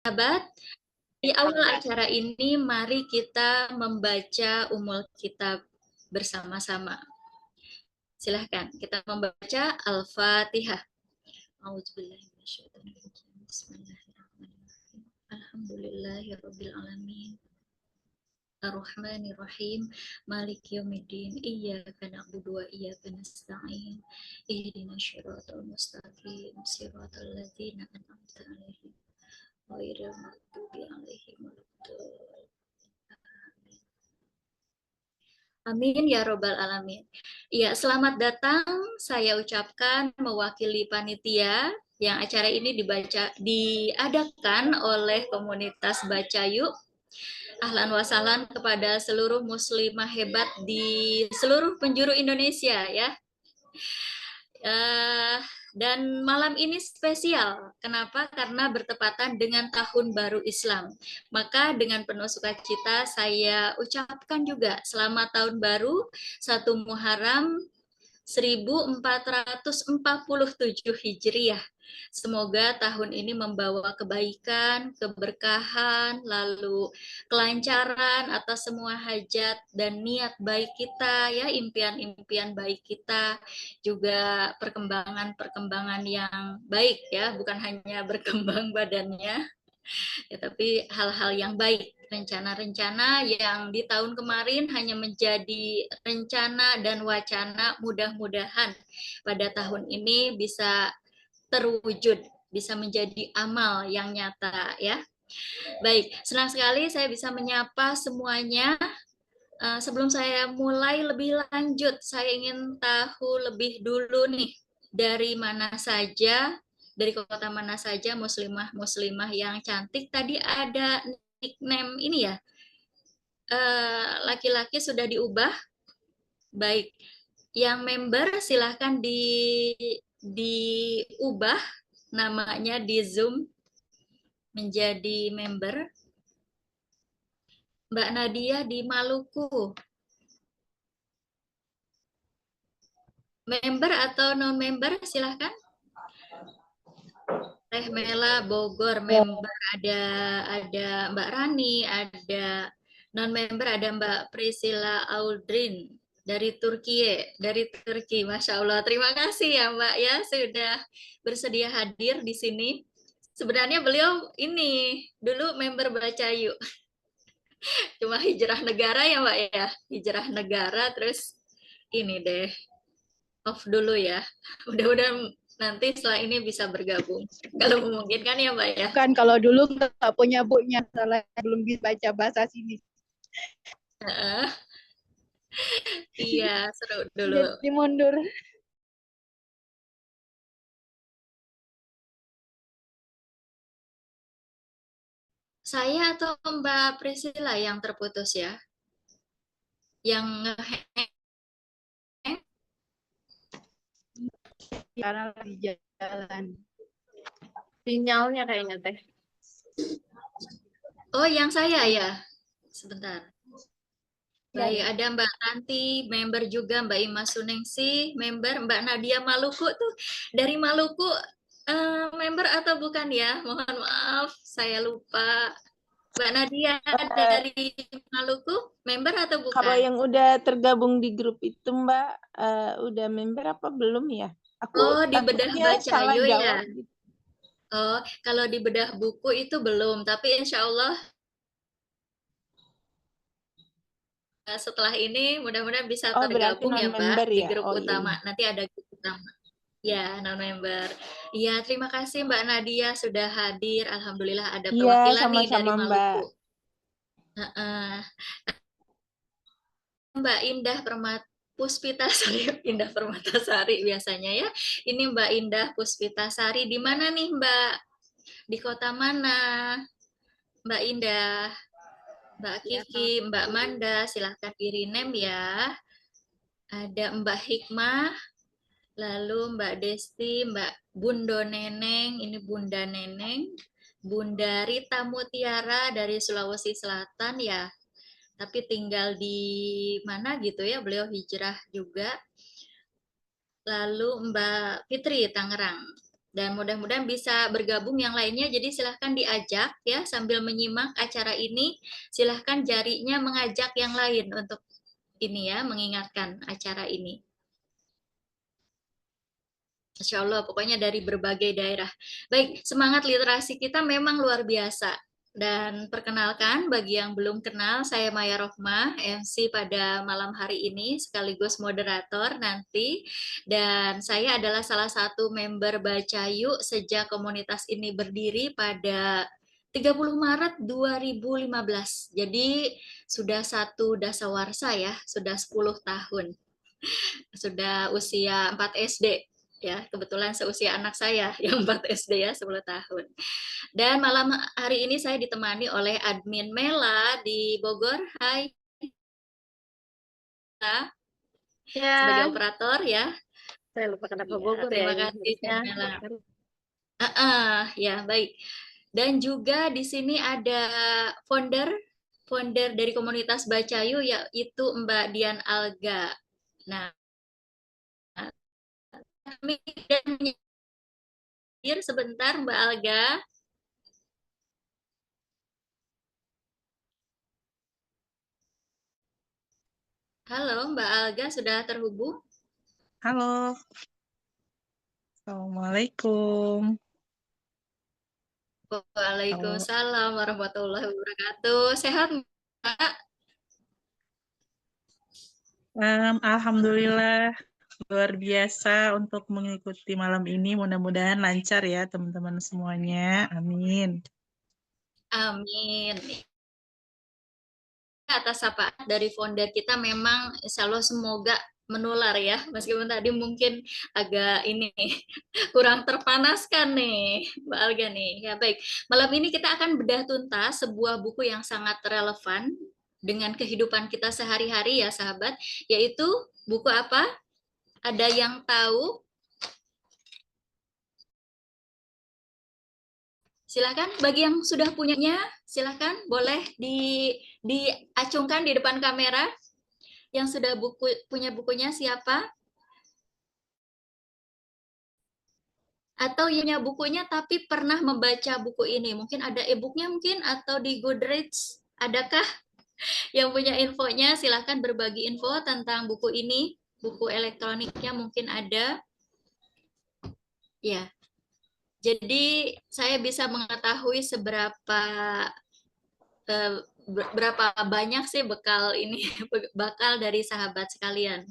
Sahabat, di awal acara ini mari kita membaca Ummul Kitab bersama-sama. Silahkan kita membaca Al-Fatihah. Bismillahirrahmanirrahim. Alhamdulillahirabbil alamin. Ar-Rahmanir-Rahim. Maliki yaumiddin. Iyyaka na'budu wa iyyaka nasta'in. Ihdinas siratal mustaqim. Siratal ladzina an'amta 'alaihim ghairil maghdubi 'alaihim waladdallin. Amin ya robbal alamin. Ya, selamat datang saya ucapkan mewakili panitia yang acara ini diadakan oleh komunitas Baca Yuk. Ahlan wa sahlan kepada seluruh muslimah hebat di seluruh penjuru Indonesia ya. Dan malam ini spesial. Kenapa? Karena bertepatan dengan Tahun Baru Islam. Maka dengan penuh sukacita saya ucapkan juga selamat Tahun Baru 1 Muharram 1447 Hijriah. Semoga tahun ini membawa kebaikan, keberkahan, lalu kelancaran atas semua hajat dan niat baik kita, ya, impian-impian baik kita, juga perkembangan-perkembangan yang baik, ya, bukan hanya berkembang badannya, ya, tapi hal-hal yang baik. Rencana-rencana yang di tahun kemarin hanya menjadi rencana dan wacana, mudah-mudahan pada tahun ini bisa terwujud, bisa menjadi amal yang nyata ya. Baik, senang sekali saya bisa menyapa semuanya. Sebelum saya mulai lebih lanjut, saya ingin tahu lebih dulu nih, dari mana saja, dari kota mana saja muslimah-muslimah yang cantik. Tadi ada nickname ini ya, laki-laki sudah diubah. Baik, yang member silahkan diubah namanya di Zoom menjadi member. Mbak Nadia di Maluku. Member atau non-member silahkan. Teh Mela Bogor member, ada Mbak Rani, ada non-member ada Mbak Priscilla Audrin dari Turki. Masya Allah, terima kasih ya Mbak ya sudah bersedia hadir di sini. Sebenarnya beliau ini dulu member Baca Yuk, cuma hijrah negara ya Mbak ya, hijrah negara terus ini deh off dulu ya. Mudah-mudahan nanti setelah ini bisa bergabung. Kalau memungkinkan ya Mbak ya. Kan kalau dulu nggak punya bukunya, salah belum bisa baca bahasa sini. Iya, seru dulu. Jadi mundur. Saya atau Mbak Priscilla yang terputus ya? Yang nge-hang? Karena lagi jalan. Sinyalnya kayaknya teh. Oh, yang saya ya. Sebentar. Baik, ada Mbak Tanti, member juga Mbak Ima Suningsih, member Mbak Nadia Maluku tuh dari Maluku, member atau bukan ya? Mohon maaf, saya lupa. Mbak Nadia dari Maluku, member atau bukan? Kalau yang udah tergabung di grup itu Mbak, udah member apa belum ya? Oh, di Bedah Baca Yuk ya? Gitu. Oh, kalau di Bedah Buku itu belum, tapi insya Allah setelah ini mudah-mudahan bisa tergabung ya Mbak di grup utama. Iya. Nanti ada grup utama. Ya, non-member. Iya, terima kasih Mbak Nadia sudah hadir. Alhamdulillah ada perwakilan nih dari Maluku. Mbak Indah Puspitasari, Indah Permatasari biasanya ya. Ini Mbak Indah Puspitasari. Di mana nih Mbak? Di kota mana? Mbak Indah, Mbak Kiki, Mbak Manda, silahkan di-rename ya. Ada Mbak Hikmah, lalu Mbak Desti, Mbak Bundo Neneng, ini Bunda Neneng, Bunda Rita Mutiara dari Sulawesi Selatan ya, tapi tinggal di mana gitu ya, beliau hijrah juga. Lalu Mbak Fitri Tangerang. Dan mudah-mudahan bisa bergabung yang lainnya, jadi silahkan diajak ya sambil menyimak acara ini, silahkan jarinya mengajak yang lain untuk ini ya, mengingatkan acara ini. Insya Allah, pokoknya dari berbagai daerah. Baik, semangat literasi kita memang luar biasa. Dan perkenalkan, bagi yang belum kenal, saya Maya Rohmah, MC pada malam hari ini, sekaligus moderator nanti. Dan saya adalah salah satu member Bacayu sejak komunitas ini berdiri pada 30 Maret 2015. Jadi sudah satu dasawarsa ya, sudah 10 tahun. Sudah usia 4 SD. Ya, kebetulan seusia anak saya yang 4 SD ya, 10 tahun. Dan malam hari ini saya ditemani oleh admin Mela di Bogor. Hai, sebagai Ya, operator ya. saya lupa kenapa Ya, Bogor ya terima ini kasih harusnya. Mela. Ya, baik. Dan juga di sini ada founder dari komunitas Bacayu yaitu Mbak Dian Alga. Nah, kami dan menyindir sebentar Mbak Alga. Halo, Mbak Alga sudah terhubung? Halo, Assalamualaikum. Halo. Waalaikumsalam warahmatullahi wabarakatuh. Sehat, Mbak? Alhamdulillah, luar biasa untuk mengikuti malam ini. Mudah-mudahan lancar ya teman-teman semuanya. Amin. Amin. Atas sapaan dari founder kita memang insya Allah semoga menular ya, meskipun tadi mungkin agak ini kurang terpanaskan nih Mbak Alga nih. Ya baik, malam ini kita akan bedah tuntas sebuah buku yang sangat relevan dengan kehidupan kita sehari-hari ya sahabat, yaitu buku apa? Ada yang tahu? Silakan bagi yang sudah punyanya, silakan boleh diacungkan di depan kamera. Yang sudah punya bukunya siapa? Atau yang punya bukunya tapi pernah membaca buku ini? Mungkin ada e-booknya mungkin atau di Goodreads. Adakah yang punya infonya? Silakan berbagi info tentang buku ini. Buku elektroniknya mungkin ada. Ya. Jadi saya bisa mengetahui berapa banyak sih bekal ini bakal dari sahabat sekalian.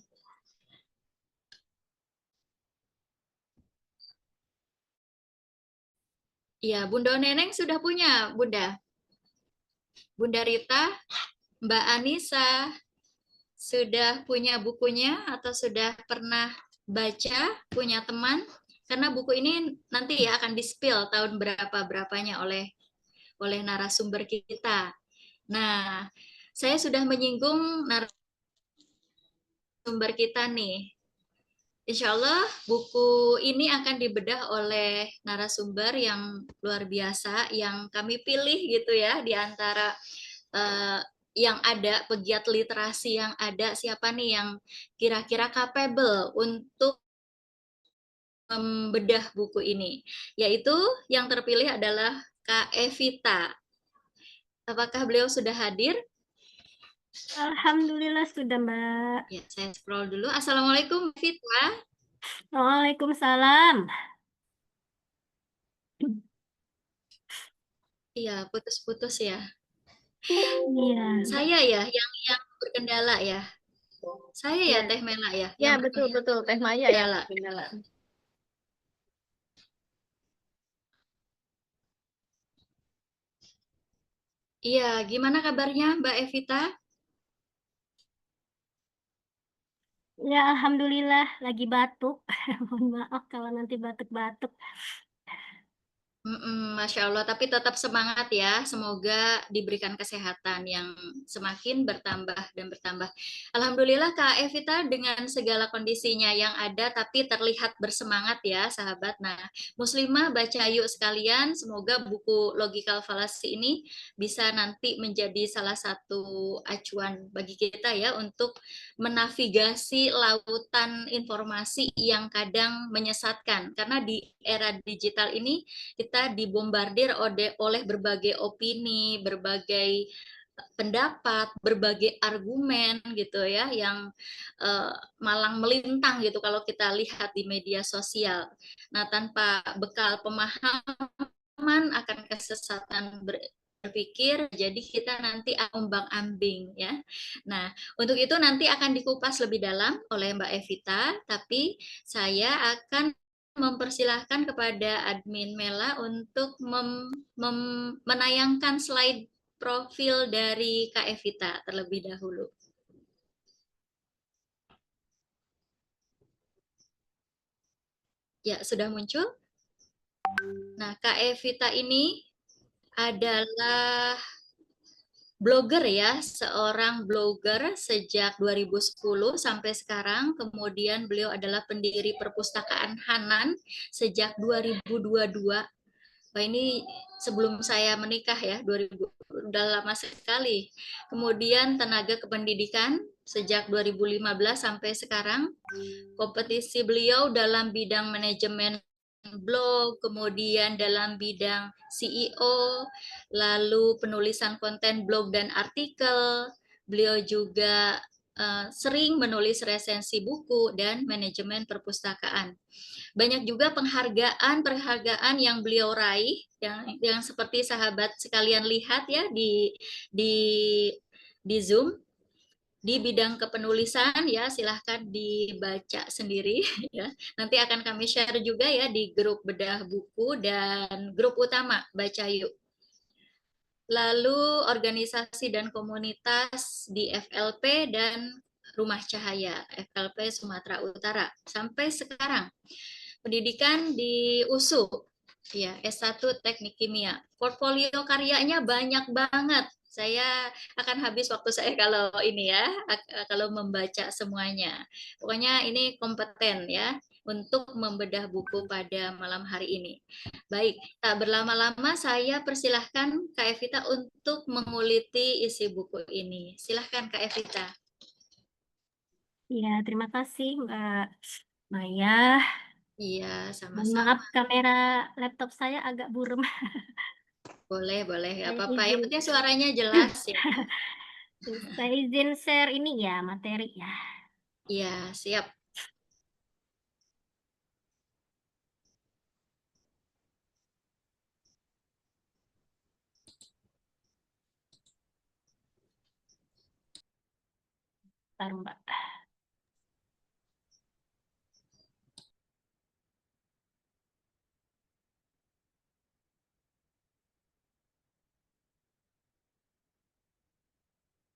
Iya, Bunda Neneng sudah punya, Bunda. Bunda Rita, Mbak Anissa, sudah punya bukunya atau sudah pernah baca, punya teman? Karena buku ini nanti ya akan di-spill tahun berapa-berapanya oleh narasumber kita. Nah, saya sudah menyinggung narasumber kita nih. Insya Allah buku ini akan dibedah oleh narasumber yang luar biasa yang kami pilih gitu ya di antara yang ada pegiat literasi yang ada, siapa nih yang kira-kira capable untuk membedah buku ini. Yaitu yang terpilih adalah Kak Evita. Apakah beliau sudah hadir? Alhamdulillah sudah, Mbak. Ya, saya scroll dulu. Assalamualaikum, Evita. Waalaikumsalam. Iya, putus-putus ya. Iya. Saya ya yang berkendala ya. Saya ya Teh Mela ya. Ya, yang betul Teh Maya ya. berkendala. Iya, gimana kabarnya Mbak Evita? Ya, alhamdulillah lagi batuk. Mohon maaf kalau nanti batuk-batuk. Masya Allah, tapi tetap semangat ya. Semoga diberikan kesehatan yang semakin bertambah dan bertambah. Alhamdulillah Kak Evita dengan segala kondisinya yang ada, tapi terlihat bersemangat ya sahabat. Nah, Muslimah baca yuk sekalian. Semoga buku Logical Fallacy ini bisa nanti menjadi salah satu acuan bagi kita ya untuk menavigasi lautan informasi yang kadang menyesatkan. Karena di era digital ini kita dibombardir oleh berbagai opini, berbagai pendapat, berbagai argumen gitu ya yang malang melintang gitu kalau kita lihat di media sosial. Nah, tanpa bekal pemahaman akan kesesatan berpikir, jadi kita nanti ombang-ambing ya. Nah, untuk itu nanti akan dikupas lebih dalam oleh Mbak Evita, tapi saya akan mempersilahkan kepada admin Mela untuk menayangkan slide profil dari Kak Evita terlebih dahulu. Ya, sudah muncul. Nah, Kak Evita ini adalah blogger ya, seorang blogger sejak 2010 sampai sekarang. Kemudian beliau adalah pendiri perpustakaan Hanan sejak 2022. Wah, ini sebelum saya menikah ya, 2000, udah lama sekali. Kemudian tenaga kependidikan sejak 2015 sampai sekarang. Kompetisi beliau dalam bidang manajemen blog, kemudian dalam bidang CEO, lalu penulisan konten blog dan artikel. Beliau juga sering menulis resensi buku dan manajemen perpustakaan. Banyak juga penghargaan yang beliau raih yang seperti sahabat sekalian lihat ya di Zoom di bidang kepenulisan ya, silahkan dibaca sendiri ya. Nanti akan kami share juga ya di grup bedah buku dan grup utama Baca Yuk. Lalu organisasi dan komunitas di FLP dan Rumah Cahaya, FLP Sumatera Utara. Sampai sekarang pendidikan di USU, ya S1 Teknik Kimia. Portfolio karyanya banyak banget. Saya akan habis waktu saya kalau ini ya, kalau membaca semuanya. Pokoknya ini kompeten ya untuk membedah buku pada malam hari ini. Baik, tak berlama-lama saya persilahkan Kak Evita untuk menguliti isi buku ini. Silahkan Kak Evita. Ya, terima kasih Mbak Maya. Iya, Mohon sama-sama. maaf kamera laptop saya agak buram. Boleh, Saya apa-apa. Yang izin, penting suaranya jelas ya. saya izin share ini ya, materi ya. Iya, siap. Bentar, Mbak.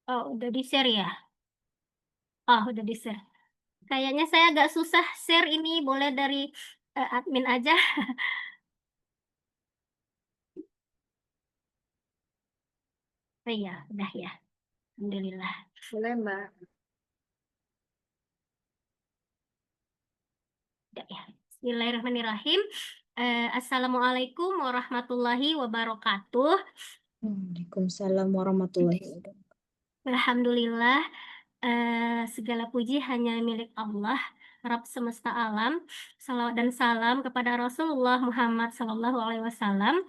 Oh, udah di-share ya? Oh, udah di-share. Kayaknya saya agak susah share ini, boleh dari admin aja. Oh iya, udah ya. Alhamdulillah. Boleh, Mbak. Udah ya. Bismillahirrahmanirrahim. Assalamualaikum warahmatullahi wabarakatuh. Waalaikumsalam warahmatullahi wabarakatuh. Alhamdulillah, segala puji hanya milik Allah, Rabb semesta alam. Salawat dan salam kepada Rasulullah Muhammad SAW.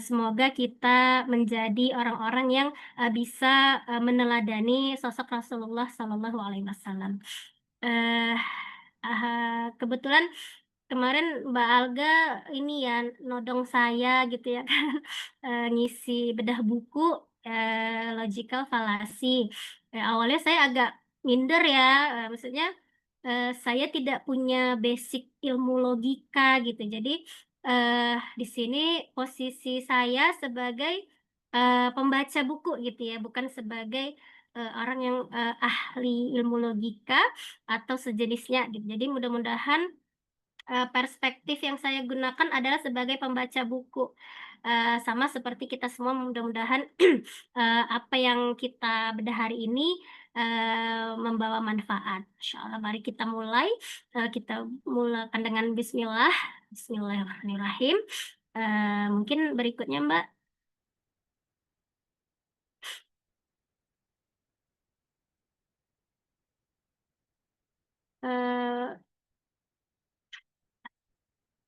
Semoga kita menjadi orang-orang yang bisa meneladani sosok Rasulullah SAW. Kebetulan kemarin Mbak Alga ini ya nodong saya gitu ya kan, ngisi bedah buku Logical Fallacy. Awalnya saya agak minder ya, maksudnya saya tidak punya basic ilmu logika gitu. Jadi di sini posisi saya sebagai pembaca buku gitu ya, bukan sebagai orang yang ahli ilmu logika atau sejenisnya gitu. Jadi mudah-mudahan perspektif yang saya gunakan adalah sebagai pembaca buku. Sama seperti kita semua, mudah-mudahan apa yang kita bedah hari ini membawa manfaat. Insya Allah, mari kita mulai. Kita mulakan dengan Bismillah. Bismillahirrahmanirrahim. Mungkin berikutnya, Mbak.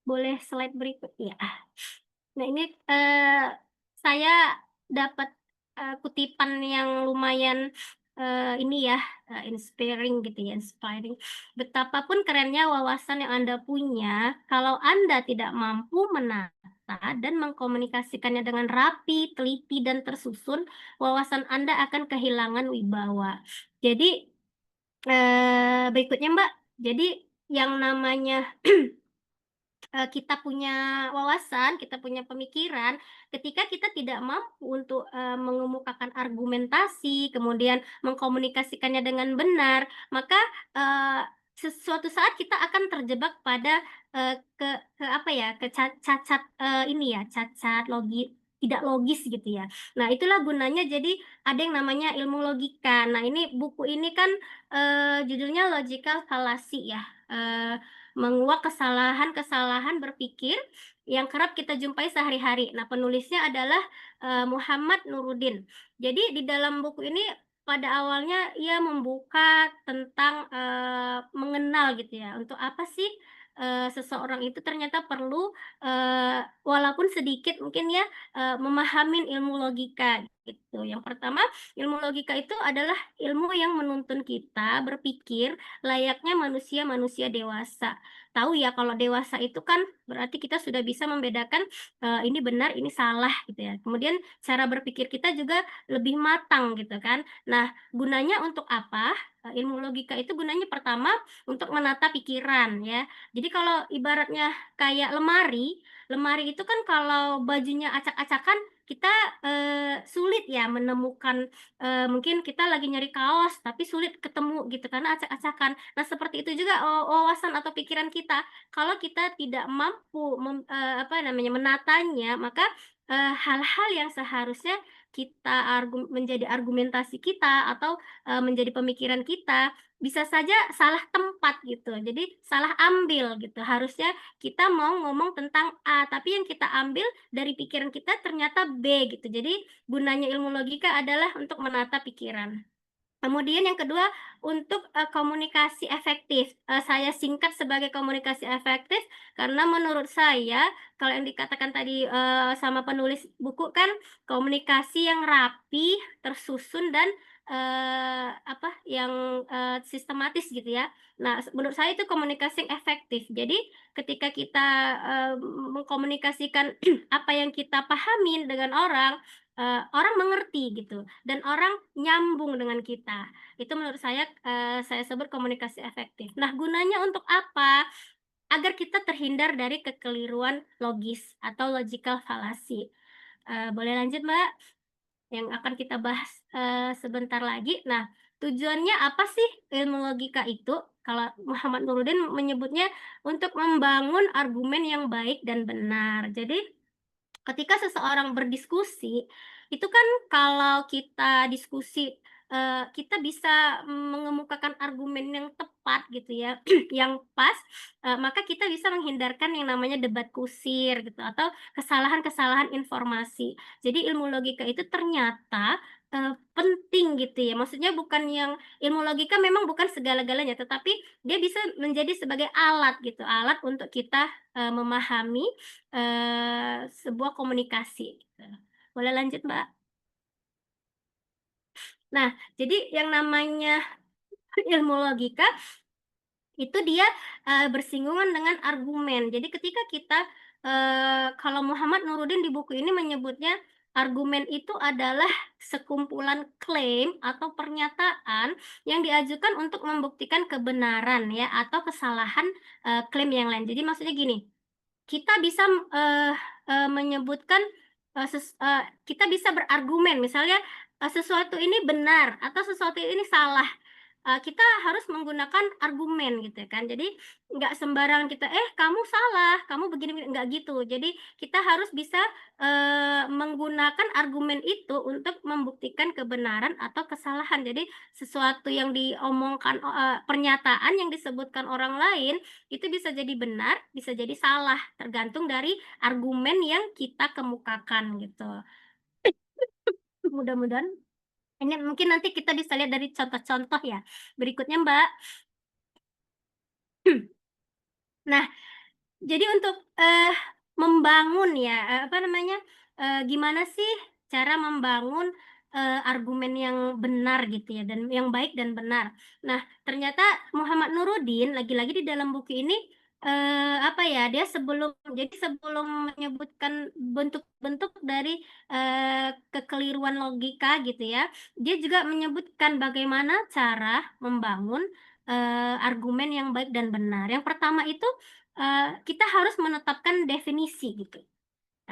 Boleh slide berikut ya. Nah, ini saya dapat kutipan yang lumayan ini ya, inspiring gitu ya, inspiring. Betapapun kerennya wawasan yang Anda punya, kalau Anda tidak mampu menata dan mengkomunikasikannya dengan rapi, teliti, dan tersusun, wawasan Anda akan kehilangan wibawa. Jadi berikutnya, Mbak. Jadi yang namanya kita punya wawasan, kita punya pemikiran, ketika kita tidak mampu untuk mengemukakan argumentasi, kemudian mengkomunikasikannya dengan benar, maka suatu saat kita akan terjebak pada ke apa ya, ke cacat ini ya, cacat tidak logis gitu ya. Nah, itulah gunanya jadi ada yang namanya ilmu logika. Nah, ini buku ini kan judulnya Logical Fallacy ya. Menguak kesalahan-kesalahan berpikir yang kerap kita jumpai sehari-hari. Nah, penulisnya adalah Muhammad Nuruddin. Jadi di dalam buku ini pada awalnya ia membuka tentang mengenal gitu ya, untuk apa sih seseorang itu ternyata perlu walaupun sedikit mungkin ya memahami ilmu logika gitu. Yang pertama, ilmu logika itu adalah ilmu yang menuntun kita berpikir layaknya manusia-manusia dewasa. Tahu ya, kalau dewasa itu kan berarti kita sudah bisa membedakan ini benar, ini salah gitu ya. Kemudian cara berpikir kita juga lebih matang gitu kan. Nah, gunanya untuk apa? Ilmu logika itu gunanya pertama untuk menata pikiran ya. Jadi kalau ibaratnya kayak lemari, lemari itu kan kalau bajunya acak-acakan kita sulit ya menemukan, mungkin kita lagi nyari kaos tapi sulit ketemu gitu karena acak-acakan. Nah, seperti itu juga wawasan atau pikiran kita. Kalau kita tidak mampu menatanya, maka hal-hal yang seharusnya kita menjadi argumentasi kita atau menjadi pemikiran kita bisa saja salah tempat gitu. Jadi salah ambil gitu. Harusnya kita mau ngomong tentang A, tapi yang kita ambil dari pikiran kita ternyata B gitu. Jadi gunanya ilmu logika adalah untuk menata pikiran. Kemudian yang kedua, untuk komunikasi efektif. Saya singkat sebagai komunikasi efektif karena menurut saya, kalau yang dikatakan tadi sama penulis buku kan, komunikasi yang rapi, tersusun, dan yang sistematis gitu ya. Nah, menurut saya itu komunikasi yang efektif. Jadi ketika kita mengkomunikasikan apa yang kita pahamin dengan orang, orang mengerti gitu dan orang nyambung dengan kita. Itu menurut saya sebut komunikasi efektif. Nah, gunanya untuk apa? Agar kita terhindar dari kekeliruan logis atau logical fallacy. Boleh lanjut, Mbak? Yang akan kita bahas sebentar lagi. Nah, tujuannya apa sih ilmu logika itu? Kalau Muhammad Nuruddin menyebutnya untuk membangun argumen yang baik dan benar. Jadi ketika seseorang berdiskusi, itu kan kalau kita diskusi, kita bisa mengemukakan argumen yang tepat gitu ya, yang pas, maka kita bisa menghindarkan yang namanya debat kusir gitu, atau kesalahan-kesalahan informasi. Jadi ilmu logika itu ternyata penting gitu ya, maksudnya bukan yang ilmu logika memang bukan segala-galanya, tetapi dia bisa menjadi sebagai alat gitu, alat untuk kita memahami sebuah komunikasi gitu. Boleh lanjut, Mbak? Nah, jadi yang namanya ilmu logika itu dia bersinggungan dengan argumen. Jadi ketika kita kalau Muhammad Nuruddin di buku ini menyebutnya argumen itu adalah sekumpulan klaim atau pernyataan yang diajukan untuk membuktikan kebenaran ya atau kesalahan klaim yang lain. Jadi maksudnya gini, kita bisa menyebutkan kita bisa berargumen misalnya sesuatu ini benar atau sesuatu ini salah. kita harus menggunakan argumen gitu kan. Jadi nggak sembarang kita kamu salah, kamu begini, nggak gitu. Jadi kita harus bisa menggunakan argumen itu untuk membuktikan kebenaran atau kesalahan. Jadi sesuatu yang diomongkan, pernyataan yang disebutkan orang lain itu bisa jadi benar, bisa jadi salah, tergantung dari argumen yang kita kemukakan gitu. Mudah-mudahan ini mungkin nanti kita bisa lihat dari contoh-contoh ya. Berikutnya, Mbak. Nah, jadi untuk membangun ya, apa namanya, gimana sih cara membangun argumen yang benar gitu ya, dan yang baik dan benar. Nah, ternyata Muhammad Nuruddin lagi-lagi di dalam buku ini apa ya, dia sebelum menyebutkan bentuk-bentuk dari kekeliruan logika gitu ya, dia juga menyebutkan bagaimana cara membangun argumen yang baik dan benar. Yang pertama itu kita harus menetapkan definisi gitu,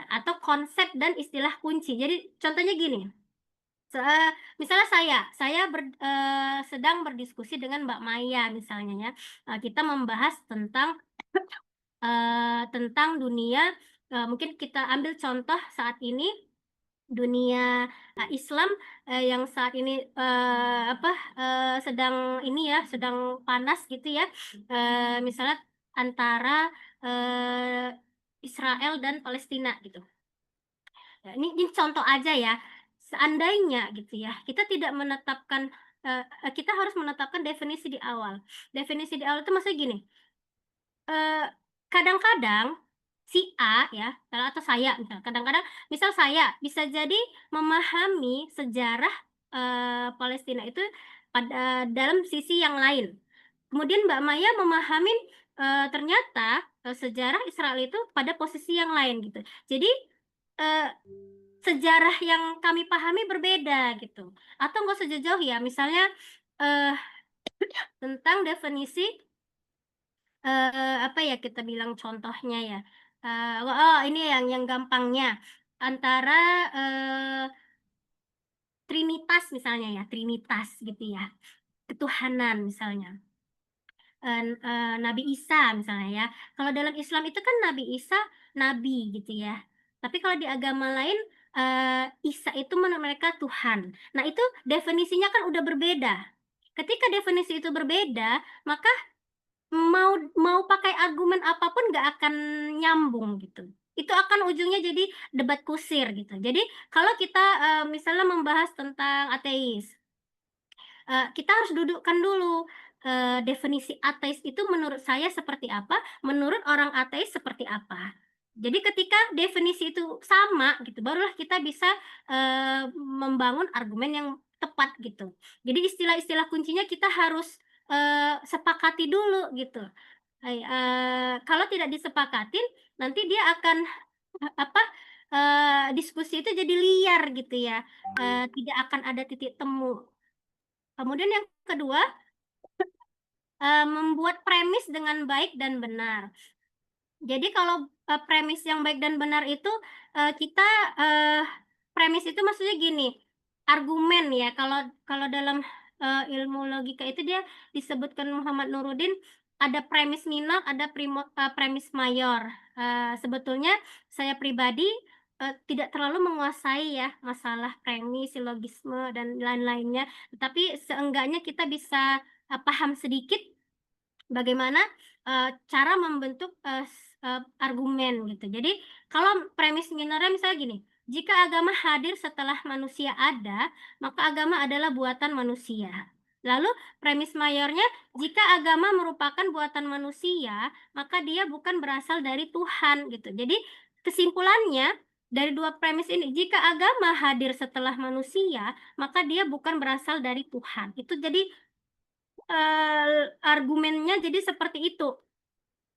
atau konsep dan istilah kunci. Jadi contohnya gini, misalnya sedang berdiskusi dengan Mbak Maya misalnya ya, kita membahas tentang dunia, mungkin kita ambil contoh saat ini dunia Islam yang saat ini sedang panas gitu ya, misalnya antara Israel dan Palestina gitu. Ya, ini contoh aja ya. Seandainya gitu ya, kita tidak menetapkan, kita harus menetapkan definisi di awal. Definisi di awal itu maksudnya gini, kadang-kadang si A ya, atau saya misal, kadang-kadang misal saya bisa jadi memahami sejarah Palestina itu pada dalam sisi yang lain. Kemudian Mbak Maya memahami ternyata sejarah Israel itu pada posisi yang lain gitu. Jadi sejarah yang kami pahami berbeda gitu. Atau nggak usah jauh-jauh ya, misalnya tentang definisi apa ya kita bilang contohnya ya, ini yang gampangnya, antara Trinitas misalnya ya, Trinitas gitu ya, ketuhanan misalnya. Nabi Isa misalnya ya. Kalau dalam Islam itu kan Nabi Isa nabi gitu ya. Tapi kalau di agama lain Isa itu menurut mereka Tuhan. Nah, itu definisinya kan udah berbeda. Ketika definisi itu berbeda, maka mau pakai argumen apapun nggak akan nyambung gitu. Itu akan ujungnya jadi debat kusir gitu. Jadi kalau kita misalnya membahas tentang ateis, kita harus dudukkan dulu definisi ateis itu menurut saya seperti apa, menurut orang ateis seperti apa. Jadi ketika definisi itu sama gitu, barulah kita bisa membangun argumen yang tepat gitu. Jadi istilah-istilah kuncinya kita harus sepakati dulu gitu. Kalau tidak disepakatin, nanti dia akan diskusi itu jadi liar gitu ya, tidak akan ada titik temu. Kemudian yang kedua, membuat premis dengan baik dan benar. Jadi kalau premis yang baik dan benar itu kita premis itu maksudnya gini, argumen ya. Kalau dalam ilmu logika itu dia disebutkan Muhammad Nuruddin ada premis minor, ada premis mayor. Sebetulnya saya pribadi tidak terlalu menguasai ya masalah premis, silogisme dan lain-lainnya. Tapi seenggaknya kita bisa paham sedikit bagaimana cara membentuk argumen gitu. Jadi kalau premis minornya misalnya gini, jika agama hadir setelah manusia ada, maka agama adalah buatan manusia. Lalu premis mayornya, jika agama merupakan buatan manusia, maka dia bukan berasal dari Tuhan gitu. Jadi kesimpulannya dari dua premis ini, jika agama hadir setelah manusia, maka dia bukan berasal dari Tuhan. Itu jadi argumennya jadi seperti itu.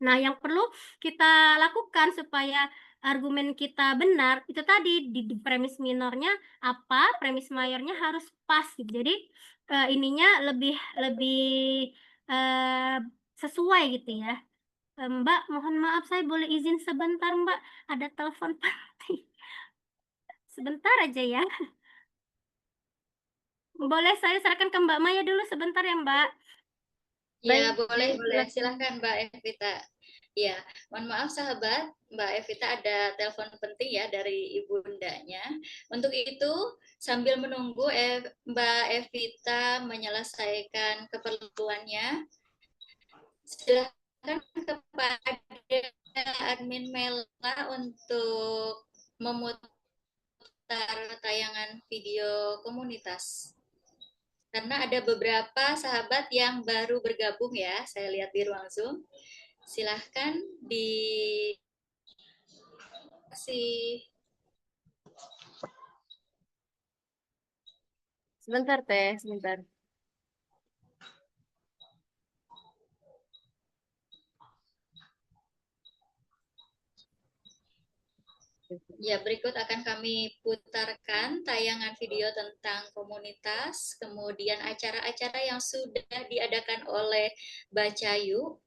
Nah, yang perlu kita lakukan supaya argumen kita benar, itu tadi di premis minornya apa, premis mayornya harus pas gitu. Jadi ininya lebih sesuai gitu ya. Mbak, mohon maaf saya boleh izin sebentar, Mbak. Ada telepon penting. Sebentar aja ya. boleh saya serahkan ke Mbak Maya dulu sebentar ya, Mbak. Ya, Baik, boleh. silakan. Silahkan Mbak Evita. Ya, mohon maaf sahabat, Mbak Evita ada telepon penting ya dari ibundanya. Untuk itu, sambil menunggu Mbak Evita menyelesaikan keperluannya, silakan kepada admin Mela untuk memutar tayangan video komunitas. Karena ada beberapa sahabat yang baru bergabung ya, saya lihat di ruang Zoom. Silahkan dikasih. Sebentar Teh, sebentar. Ya, berikut akan kami putarkan tayangan video tentang komunitas, kemudian acara-acara yang sudah diadakan oleh Bacayu.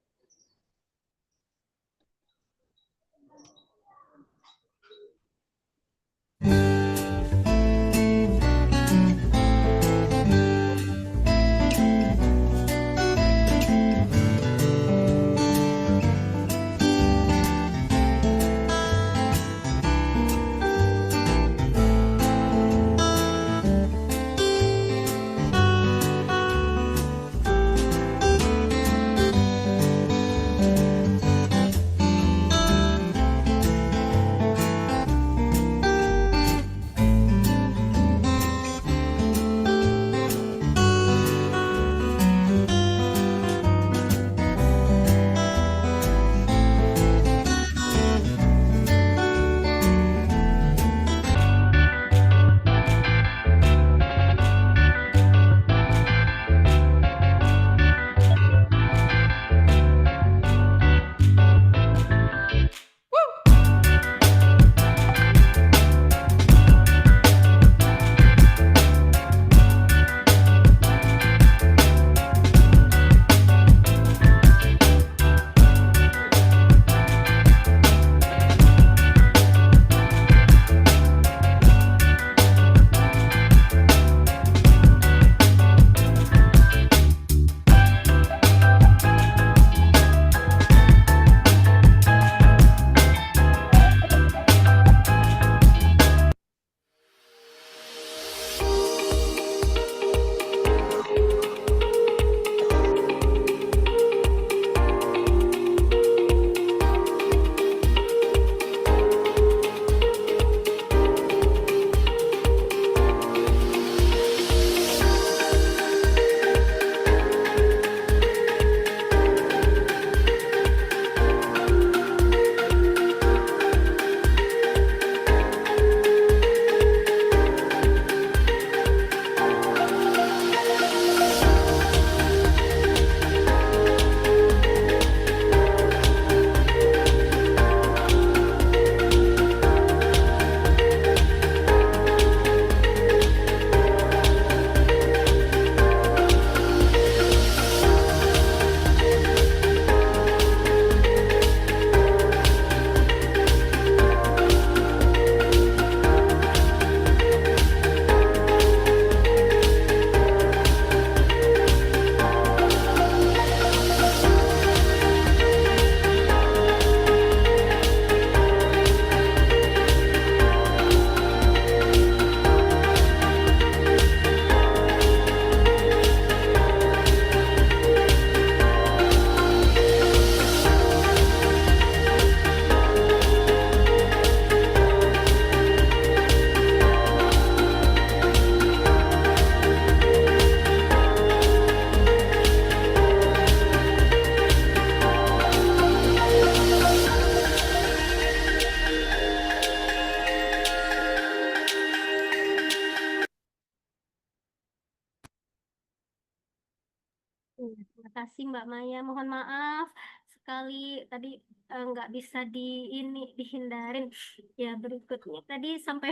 Terima kasih Mbak Maya. Mohon maaf sekali tadi nggak bisa dihindarin. Ya berikutnya tadi sampai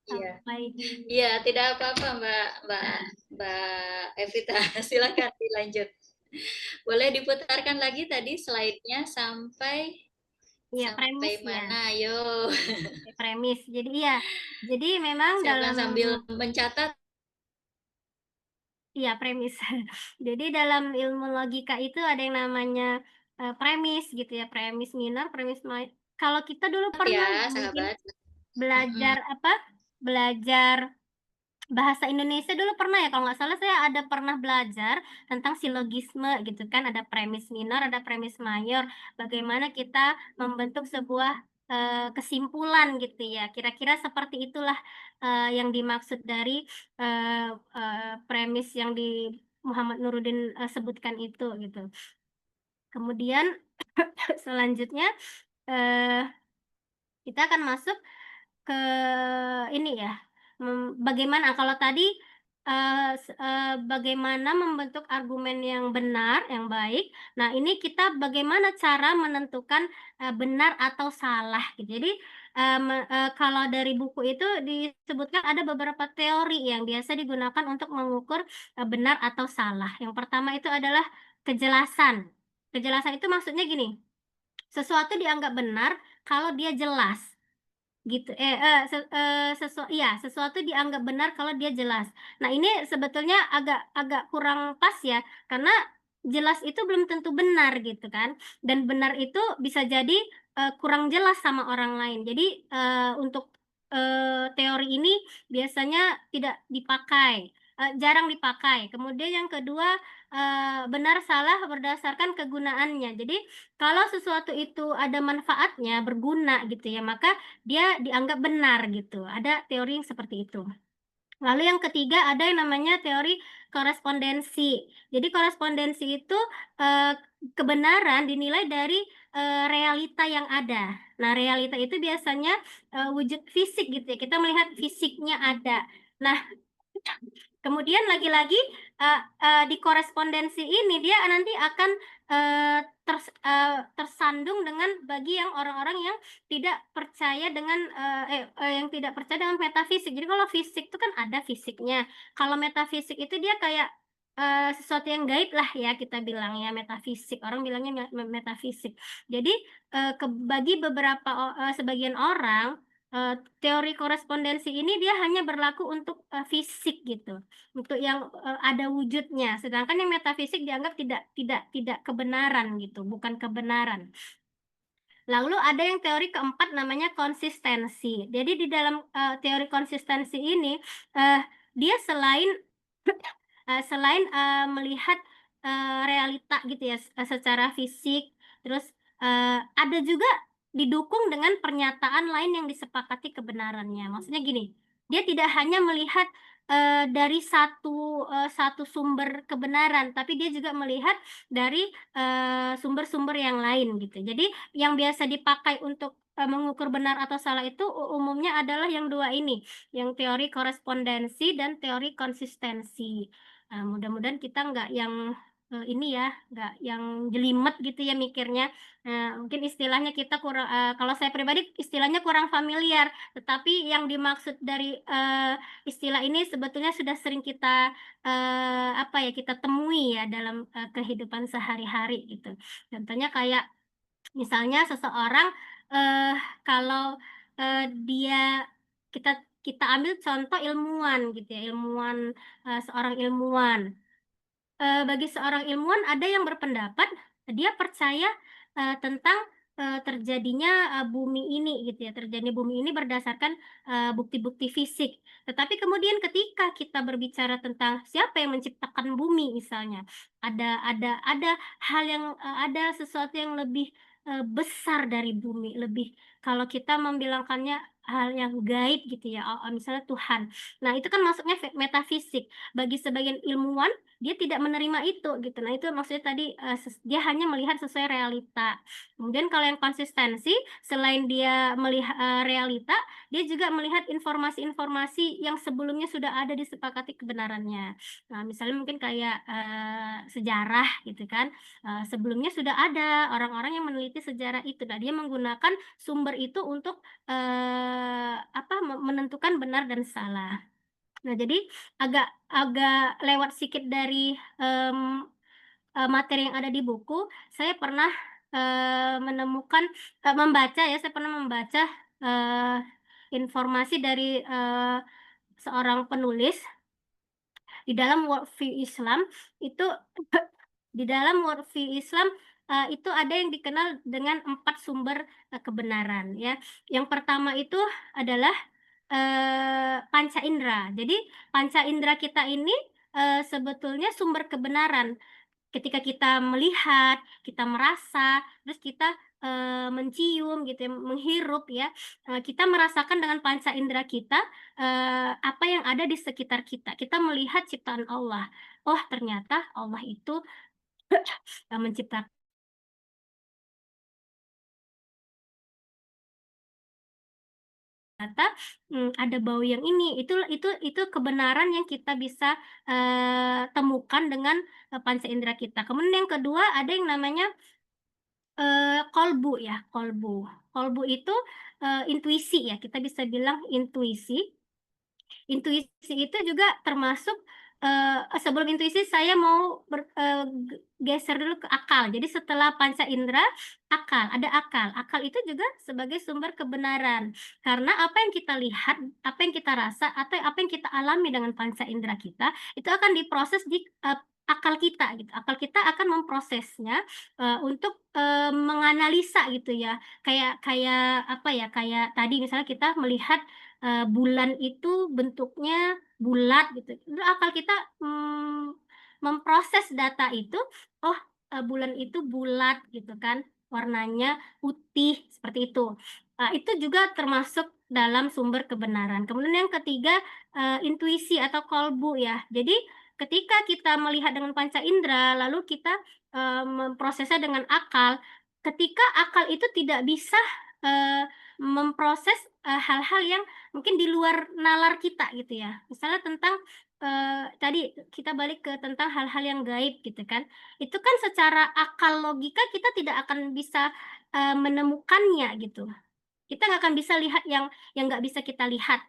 Iya. sampai di Iya, tidak apa-apa Mbak Evita. Silakan dilanjut. Boleh diputarkan lagi tadi slide-nya sampai premis mana? ya. Yo. Premis. Jadi ya, jadi memang Silakan dalam sambil mencatat Iya, premis. Jadi dalam ilmu logika itu ada yang namanya premis gitu ya, premis minor, premis minor. Kalau kita dulu pernah Ya, mungkin sahabat. belajar apa? Belajar bahasa Indonesia dulu pernah ya, kalau nggak salah saya ada pernah belajar tentang silogisme gitu kan, ada premis minor, ada premis mayor, bagaimana kita membentuk sebuah kesimpulan gitu ya, kira-kira seperti itulah yang dimaksud dari premis yang di Muhammad Nuruddin sebutkan itu gitu. Kemudian selanjutnya eh, kita akan masuk ke ini ya, bagaimana kalau tadi bagaimana membentuk argumen yang benar, yang baik. Nah, ini kita bagaimana cara menentukan benar atau salah gitu. Jadi kalau dari buku itu disebutkan ada beberapa teori yang biasa digunakan untuk mengukur benar atau salah. Yang pertama itu adalah kejelasan. Kejelasan itu maksudnya gini, sesuatu dianggap benar kalau dia jelas gitu sesuatu dianggap benar kalau dia jelas. Nah, ini sebetulnya agak agak kurang pas ya, karena jelas itu belum tentu benar gitu kan, dan benar itu bisa jadi kurang jelas sama orang lain. Jadi untuk teori ini biasanya tidak dipakai, jarang dipakai. Kemudian yang kedua, benar salah berdasarkan kegunaannya. Jadi kalau sesuatu itu ada manfaatnya, berguna gitu ya, maka dia dianggap benar gitu. Ada teori yang seperti itu. Lalu yang ketiga ada yang namanya teori korespondensi. Jadi korespondensi itu eh, kebenaran dinilai dari realita yang ada. Nah, realita itu biasanya wujud fisik gitu ya. Kita melihat fisiknya ada. Nah, kemudian lagi-lagi di korespondensi ini dia nanti akan tersandung dengan bagi yang orang-orang yang tidak percaya dengan yang tidak percaya dengan metafisik. Jadi kalau fisik itu kan ada fisiknya. Kalau metafisik itu dia kayak sesuatu yang gaib lah ya, kita bilang ya metafisik. Orang bilangnya metafisik. Jadi bagi beberapa sebagian orang teori korespondensi ini dia hanya berlaku untuk fisik gitu, untuk yang ada wujudnya, sedangkan yang metafisik dianggap tidak kebenaran gitu, bukan kebenaran. Lalu ada yang teori keempat namanya konsistensi. Jadi di dalam teori konsistensi ini dia selain melihat realita gitu ya secara fisik, terus ada juga didukung dengan pernyataan lain yang disepakati kebenarannya. Maksudnya gini, dia tidak hanya melihat dari satu sumber kebenaran, tapi dia juga melihat dari sumber-sumber yang lain gitu. Jadi yang biasa dipakai untuk mengukur benar atau salah itu umumnya adalah yang dua ini, yang teori korespondensi dan teori konsistensi. Mudah-mudahan kita nggak yang ini ya, nggak yang jelimet gitu ya mikirnya. Mungkin istilahnya kita kurang, kalau saya pribadi istilahnya kurang familiar, tetapi yang dimaksud dari istilah ini sebetulnya sudah sering kita apa ya, kita temui ya dalam kehidupan sehari-hari gitu. Contohnya kayak misalnya seseorang eh kalau dia kita kita ambil contoh ilmuwan gitu ya, ilmuwan seorang ilmuwan. Bagi seorang ilmuwan ada yang berpendapat dia percaya tentang terjadinya bumi ini gitu ya, terjadi bumi ini berdasarkan bukti-bukti fisik. Tetapi kemudian ketika kita berbicara tentang siapa yang menciptakan bumi misalnya, ada hal yang ada sesuatu yang lebih besar dari bumi, lebih kalau kita membilangkannya hal yang gaib gitu ya, misalnya Tuhan. Nah, itu kan masuknya metafisik. Bagi sebagian ilmuwan dia tidak menerima itu gitu. Nah, itu maksudnya tadi dia hanya melihat sesuai realita. Kemudian kalau yang konsistensi, selain dia melihat realita, dia juga melihat informasi-informasi yang sebelumnya sudah ada disepakati kebenarannya. Nah, misalnya mungkin kayak sejarah gitu kan. Sebelumnya sudah ada orang-orang yang meneliti sejarah itu. Nah, dia menggunakan sumber itu untuk menentukan benar dan salah. Nah, jadi agak agak lewat sedikit dari materi yang ada di buku, saya pernah saya pernah membaca informasi dari seorang penulis. Di dalam worldview Islam itu di dalam worldview Islam itu ada yang dikenal dengan 4 sumber kebenaran ya. Yang pertama itu adalah panca indera. Jadi panca indera kita ini sebetulnya sumber kebenaran. Ketika kita melihat, kita merasa, terus kita mencium gitu ya, menghirup ya, kita merasakan dengan panca indera kita apa yang ada di sekitar kita. Kita melihat ciptaan Allah. Oh, ternyata Allah itu menciptakan ternyata ada bau yang ini. Itu kebenaran yang kita bisa temukan dengan panca indera kita. Kemudian yang kedua ada yang namanya kolbu ya, kolbu. Kolbu itu intuisi ya, kita bisa bilang intuisi. Intuisi itu juga termasuk sebelum intuisi saya mau geser dulu ke akal. Jadi setelah panca indera, akal, ada akal. Akal itu juga sebagai sumber kebenaran. Karena apa yang kita lihat, apa yang kita rasa, atau apa yang kita alami dengan panca indera kita, itu akan diproses di akal kita gitu. Akal kita akan memprosesnya untuk menganalisa gitu ya. Kayak apa ya? Kayak tadi misalnya kita melihat bulan itu bentuknya bulat gitu. Itu akal kita memproses data itu, oh bulan itu bulat gitu kan, warnanya putih seperti itu. Itu juga termasuk dalam sumber kebenaran. Kemudian yang ketiga intuisi atau kolbu ya. Jadi ketika kita melihat dengan panca indera, lalu kita memprosesnya dengan akal. Ketika akal itu tidak bisa memproses hal-hal yang mungkin di luar nalar kita gitu ya. Misalnya tentang tadi kita balik ke tentang hal-hal yang gaib gitu kan. Itu kan secara akal logika kita tidak akan bisa menemukannya gitu. Kita nggak akan bisa lihat yang nggak bisa kita lihat.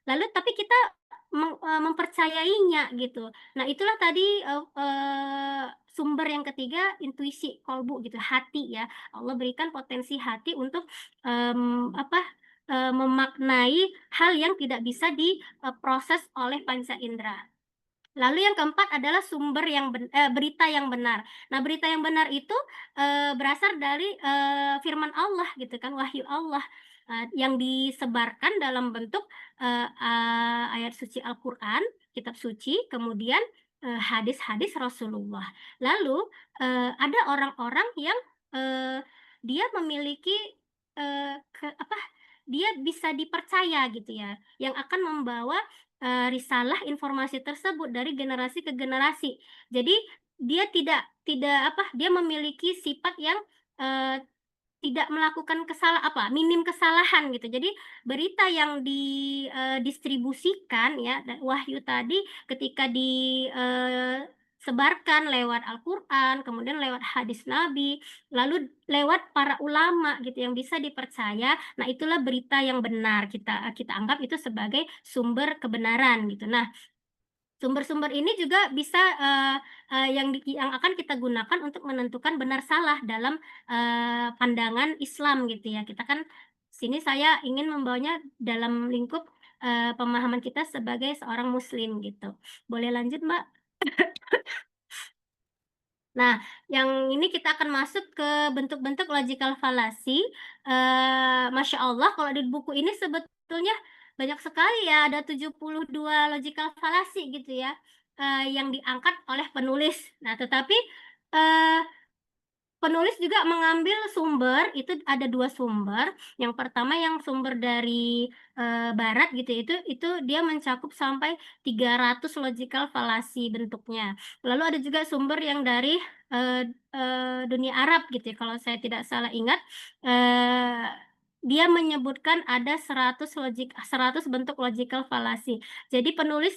Lalu tapi kita mempercayainya gitu. Nah, itulah tadi sumber yang ketiga intuisi kolbu gitu, hati ya. Allah berikan potensi hati untuk memaknai hal yang tidak bisa diproses oleh panca indera. Lalu yang keempat adalah sumber yang berita yang benar. Nah, berita yang benar itu berasal dari firman Allah gitu kan, wahyu Allah yang disebarkan dalam bentuk ayat suci Al-Qur'an, kitab suci, kemudian hadis-hadis Rasulullah. Lalu ada orang-orang yang dia memiliki dia bisa dipercaya gitu ya, yang akan membawa risalah informasi tersebut dari generasi ke generasi. Jadi dia dia memiliki sifat yang tidak melakukan minim kesalahan gitu. Jadi berita yang didistribusikan ya, wahyu tadi ketika disebarkan lewat Al-Qur'an, kemudian lewat hadis Nabi, lalu lewat para ulama gitu yang bisa dipercaya. Nah, itulah berita yang benar. Kita anggap itu sebagai sumber kebenaran gitu. Nah, sumber-sumber ini juga bisa yang akan kita gunakan untuk menentukan benar salah dalam pandangan Islam gitu ya. Kita kan sini saya ingin membawanya dalam lingkup pemahaman kita sebagai seorang muslim gitu. Boleh lanjut, Mbak? Nah, yang ini kita akan masuk ke bentuk-bentuk logical fallacy. Masya Allah, kalau di buku ini sebetulnya banyak sekali ya, ada 72 logical fallacy gitu ya, yang diangkat oleh penulis. Nah, tetapi penulis juga mengambil sumber, itu ada 2 sumber. Yang pertama yang sumber dari barat gitu, itu dia mencakup sampai 300 logical fallacy bentuknya. Lalu ada juga sumber yang dari dunia Arab gitu ya, kalau saya tidak salah ingat. Dia menyebutkan ada 100 bentuk logical fallacy. Jadi penulis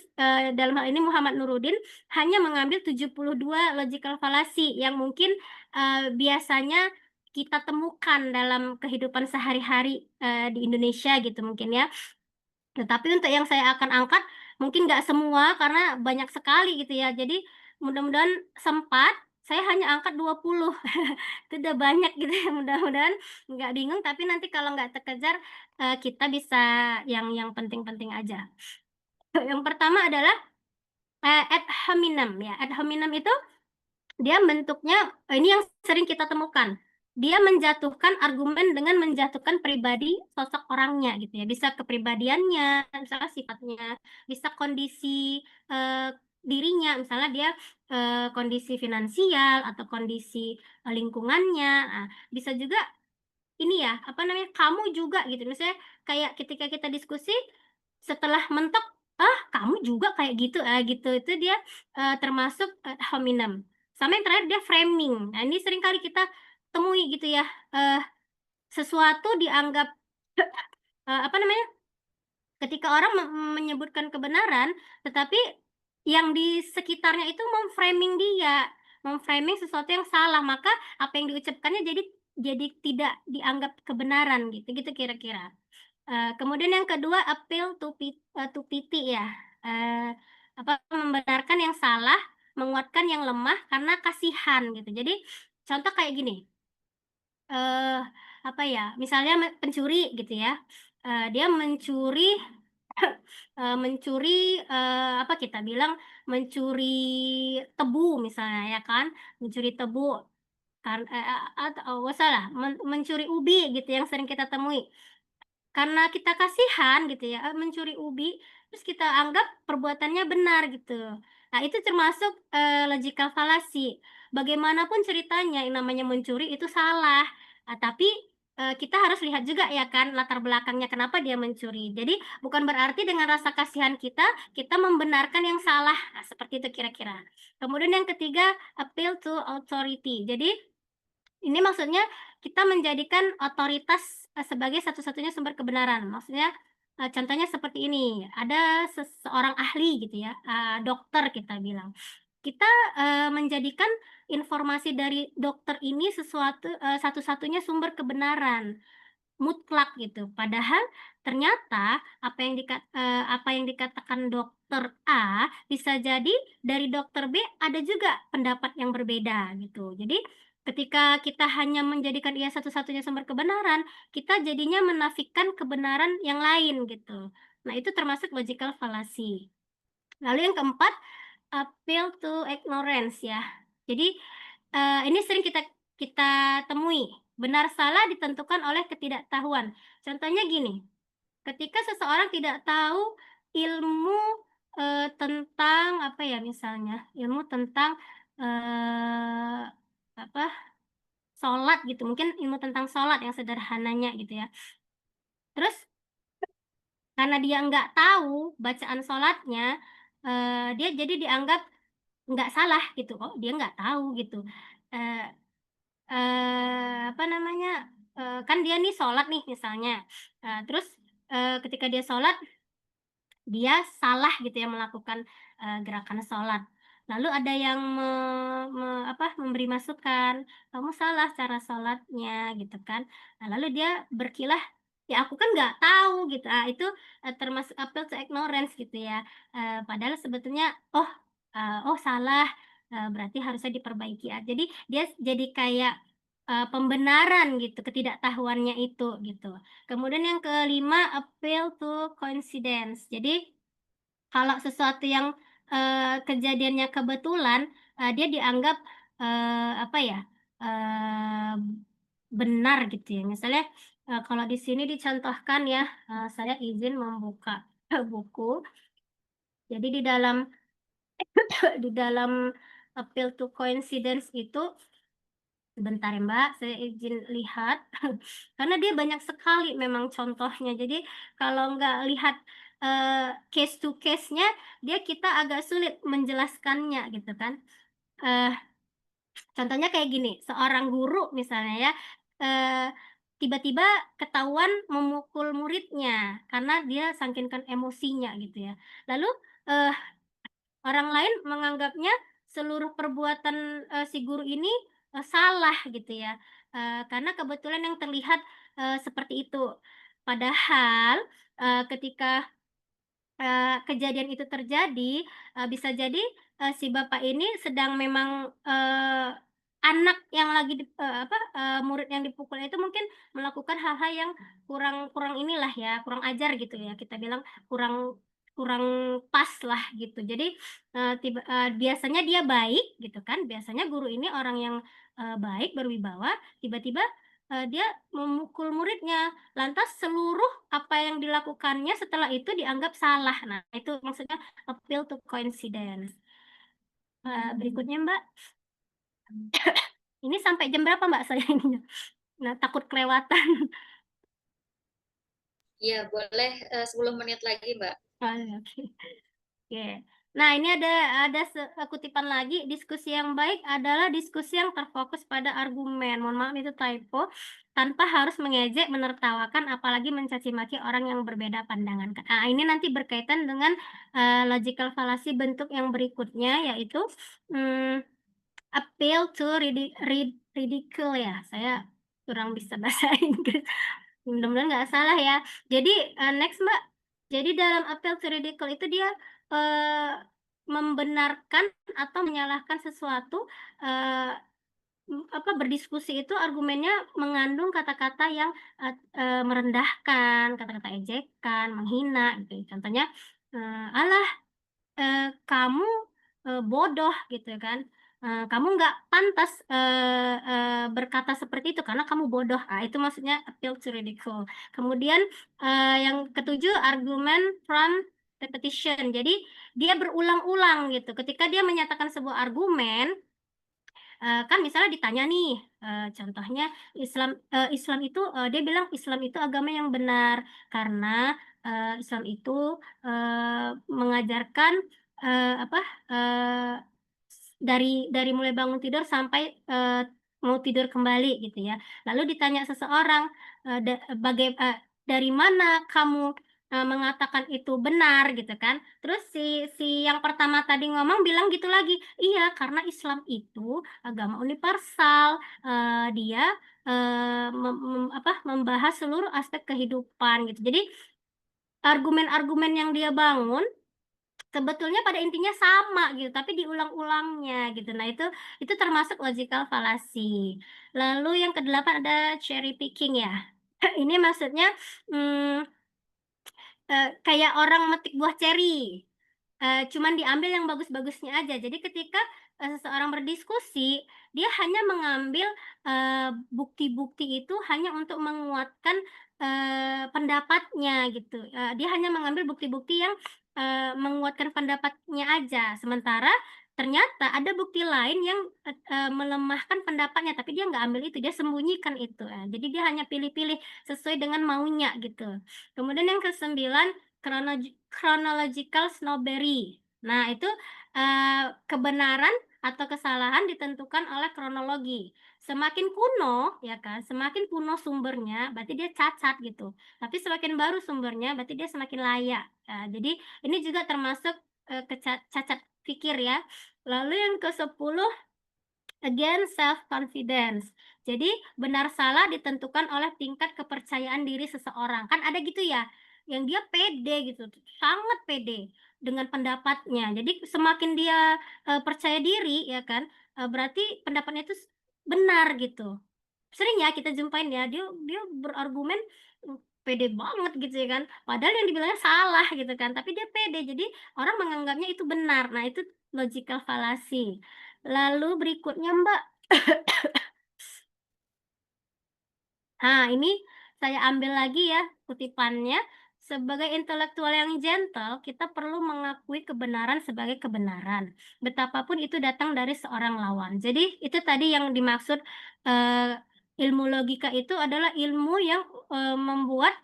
dalam hal ini Muhammad Nuruddin hanya mengambil 72 logical fallacy yang mungkin biasanya kita temukan dalam kehidupan sehari-hari di Indonesia gitu mungkin ya. Tetapi untuk yang saya akan angkat mungkin nggak semua karena banyak sekali gitu ya. Jadi mudah-mudahan sempat saya hanya angkat 20. Itu udah banyak gitu ya. Mudah-mudahan nggak bingung, tapi nanti kalau nggak terkejar kita bisa yang penting-penting aja. Yang pertama adalah ad hominem ya. Ad hominem itu dia bentuknya ini yang sering kita temukan. Dia menjatuhkan argumen dengan menjatuhkan pribadi sosok orangnya gitu ya. Bisa kepribadiannya, misalnya sifatnya, bisa kondisi dirinya, misalnya dia kondisi finansial atau kondisi lingkungannya. Nah, bisa juga ini ya, apa namanya, kamu juga gitu. Misalnya kayak ketika kita diskusi, setelah mentok, ah kamu juga kayak gitu, gitu. Itu dia termasuk ad hominem. Sama yang terakhir dia framing. Nah, ini sering kali kita temui gitu ya, sesuatu dianggap apa namanya, ketika orang menyebutkan kebenaran, tetapi yang di sekitarnya itu memframing dia, memframing sesuatu yang salah, maka apa yang diucapkannya jadi tidak dianggap kebenaran gitu, gitu kira-kira. Kemudian yang kedua appeal to pity ya, membenarkan yang salah, menguatkan yang lemah karena kasihan gitu. Jadi contoh kayak gini, apa ya, misalnya pencuri gitu ya, dia mencuri mencuri, apa kita bilang, mencuri tebu misalnya ya kan, mencuri tebu atau salah, mencuri ubi gitu yang sering kita temui. Karena kita kasihan gitu ya, mencuri ubi, terus kita anggap perbuatannya benar gitu. Nah, itu termasuk, logical fallacy. Bagaimanapun ceritanya yang namanya mencuri itu salah, tapi, kita harus lihat juga ya kan latar belakangnya kenapa dia mencuri. Jadi bukan berarti dengan rasa kasihan kita membenarkan yang salah. Nah, seperti itu kira-kira. Kemudian yang ketiga, appeal to authority. Jadi ini maksudnya kita menjadikan otoritas, sebagai satu-satunya sumber kebenaran. Maksudnya, contohnya seperti ini, ada seseorang ahli gitu ya, dokter kita bilang. Kita, menjadikan informasi dari dokter ini satu-satunya sumber kebenaran mutlak gitu. Padahal ternyata apa yang dikatakan dokter A, bisa jadi dari dokter B ada juga pendapat yang berbeda gitu. Jadi ketika kita hanya menjadikan ia satu-satunya sumber kebenaran, kita jadinya menafikan kebenaran yang lain gitu. Nah, itu termasuk logical fallacy. Lalu yang keempat, appeal to ignorance ya. Jadi, ini sering kita kita temui, benar salah ditentukan oleh ketidaktahuan. Contohnya gini, ketika seseorang tidak tahu ilmu, tentang apa ya misalnya, ilmu tentang, eee, apa, sholat gitu, mungkin ilmu tentang sholat yang sederhananya gitu ya. Terus karena dia nggak tahu bacaan sholatnya, dia jadi dianggap nggak salah gitu, oh dia nggak tahu gitu. Eee apa namanya, kan dia nih sholat nih misalnya, terus, ketika dia sholat, dia salah gitu ya melakukan, gerakan sholat. Lalu ada yang memberi masukan, "Kamu salah cara sholatnya," gitu kan. Nah, lalu dia berkilah, "Ya aku kan nggak tahu," gitu. Itu, termasuk appeal to ignorance gitu ya. Padahal sebetulnya, oh salah, berarti harusnya diperbaiki ya. Jadi dia jadi kayak, pembenaran gitu ketidaktahuannya itu, gitu. Kemudian yang kelima, appeal to coincidence. Jadi kalau sesuatu yang, kejadiannya kebetulan, dia dianggap, apa ya, eee, benar gitu ya. Misalnya, kalau di sini dicontohkan ya, saya izin membuka buku. Jadi di dalam appeal to coincidence itu sebentar ya Mbak, saya izin lihat, karena dia banyak sekali memang contohnya. Jadi kalau nggak lihat, case to case-nya, kita agak sulit menjelaskannya gitu kan. Eee, Contohnya kayak gini, seorang guru misalnya ya, eee, tiba-tiba ketahuan memukul muridnya karena dia saking emosinya gitu ya. Lalu, eee orang lain menganggapnya seluruh perbuatan, si guru ini, salah gitu ya, karena kebetulan yang terlihat, seperti itu. Padahal, ketika, kejadian itu terjadi, bisa jadi, si bapak ini sedang memang, anak yang lagi murid yang dipukul itu mungkin melakukan hal-hal yang kurang kurang inilah ya, kurang ajar gitu ya, kita bilang kurang kurang pas lah gitu. Jadi biasanya dia baik gitu kan, biasanya guru ini orang yang baik, berwibawa, tiba-tiba dia memukul muridnya, lantas seluruh apa yang dilakukannya setelah itu dianggap salah. Nah, itu maksudnya appeal to coincidence. Berikutnya Mbak, ini sampai jam berapa Mbak saya ini? Nah, takut kelewatan. Iya, boleh 10 menit lagi, Mbak. Oke. Oke. Nah, ini ada kutipan lagi, diskusi yang baik adalah diskusi yang terfokus pada argumen. Mohon maaf itu typo. Tanpa harus mengejek, menertawakan, apalagi mencaci maki orang yang berbeda pandangan. Nah, ini nanti berkaitan dengan logical fallacy bentuk yang berikutnya, yaitu appeal to ridicule ya. Saya kurang bisa bahasa Inggris. Mudah-mudahan nggak salah ya. Jadi next Mbak. Jadi dalam appeal to ridicule itu dia membenarkan atau menyalahkan sesuatu, berdiskusi itu argumennya mengandung kata-kata yang merendahkan, kata-kata ejekan, menghina gitu. Contohnya, "Alah, kamu bodoh," gitu kan. "Kamu nggak pantas berkata seperti itu karena kamu bodoh." Itu maksudnya appeal to ridicule. Kemudian yang ketujuh, argument from repetition. Jadi dia berulang-ulang gitu. Ketika dia menyatakan sebuah argumen, kan misalnya ditanya nih, contohnya Islam itu dia bilang Islam itu agama yang benar karena Islam itu mengajarkan dari mulai bangun tidur sampai mau tidur kembali gitu ya. Lalu ditanya seseorang, dari mana kamu mengatakan itu benar gitu kan? Terus si yang pertama tadi ngomong bilang gitu lagi, iya karena Islam itu agama universal, dia membahas seluruh aspek kehidupan gitu. Jadi argumen-argumen yang dia bangun sebetulnya pada intinya sama gitu, tapi diulang-ulangnya gitu. Nah, itu termasuk logical fallacy. Lalu yang kedelapan ada cherry picking ya. Ini maksudnya kayak orang metik buah ceri. Cuman diambil yang bagus-bagusnya aja. Jadi ketika seseorang berdiskusi, dia hanya mengambil bukti-bukti itu hanya untuk menguatkan pendapatnya gitu. Dia hanya mengambil bukti-bukti yang menguatkan pendapatnya aja. Sementara ternyata ada bukti lain yang melemahkan pendapatnya, tapi dia nggak ambil itu, dia sembunyikan itu. Jadi dia hanya pilih-pilih sesuai dengan maunya gitu. Kemudian yang kesembilan, chronological snobbery. Nah, itu kebenaran atau kesalahan ditentukan oleh kronologi. Semakin kuno, ya kan, semakin kuno sumbernya, berarti dia cacat gitu. Tapi semakin baru sumbernya, berarti dia semakin layak. Jadi ini juga termasuk cacat pikir ya. Lalu yang ke-10, again self-confidence. Jadi benar salah ditentukan oleh tingkat kepercayaan diri seseorang. Kan ada gitu ya, yang dia pede gitu, sangat pede dengan pendapatnya. Jadi semakin dia percaya diri ya kan, berarti pendapatnya itu benar gitu. Sering ya kita jumpain ya, dia berargumen pede banget gitu ya kan. Padahal yang dibilangnya salah gitu kan, tapi dia pede. Jadi orang menganggapnya itu benar. Nah, itu logical fallacy. Lalu berikutnya Mbak, ini saya ambil lagi ya kutipannya. Sebagai intelektual yang gentle, kita perlu mengakui kebenaran sebagai kebenaran, betapapun itu datang dari seorang lawan. Jadi itu tadi yang dimaksud ilmu logika itu adalah ilmu yang membuat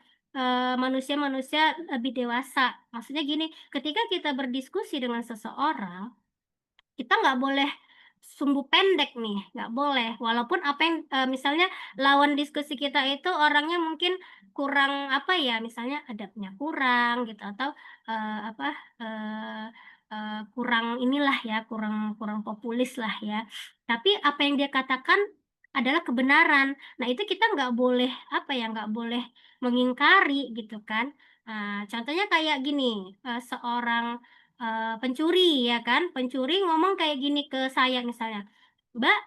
manusia-manusia lebih dewasa. Maksudnya gini, ketika kita berdiskusi dengan seseorang, kita nggak boleh sumbu pendek nih, nggak boleh. Walaupun apa yang misalnya lawan diskusi kita itu orangnya mungkin kurang misalnya adabnya kurang gitu atau kurang inilah ya, kurang populis lah ya. Tapi apa yang dia katakan adalah kebenaran. Nah itu kita nggak boleh nggak boleh mengingkari gitu kan. Contohnya kayak gini, seorang pencuri ya kan, pencuri ngomong kayak gini ke saya misalnya, "Mbak,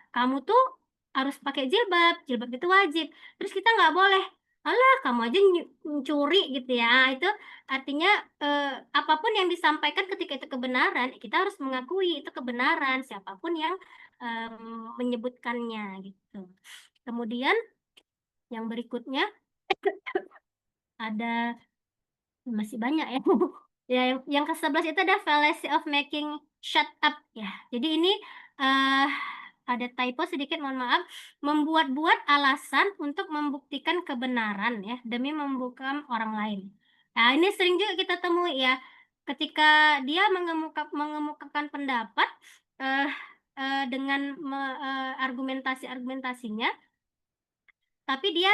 kamu tuh harus pakai jilbab, jilbab itu wajib." Terus kita nggak boleh alah kamu aja curi gitu ya. Itu artinya apapun yang disampaikan ketika itu kebenaran, kita harus mengakui itu kebenaran siapapun yang menyebutkannya gitu. Kemudian yang berikutnya ada masih banyak ya. Ya, yang ke-11 itu ada fallacy of making shut up ya. Jadi ini ada typo sedikit, mohon maaf. Membuat-buat alasan untuk membuktikan kebenaran ya demi membungkam orang lain. Nah, ini sering juga kita temui ya. Ketika dia mengemukakan pendapat dengan argumentasinya, tapi dia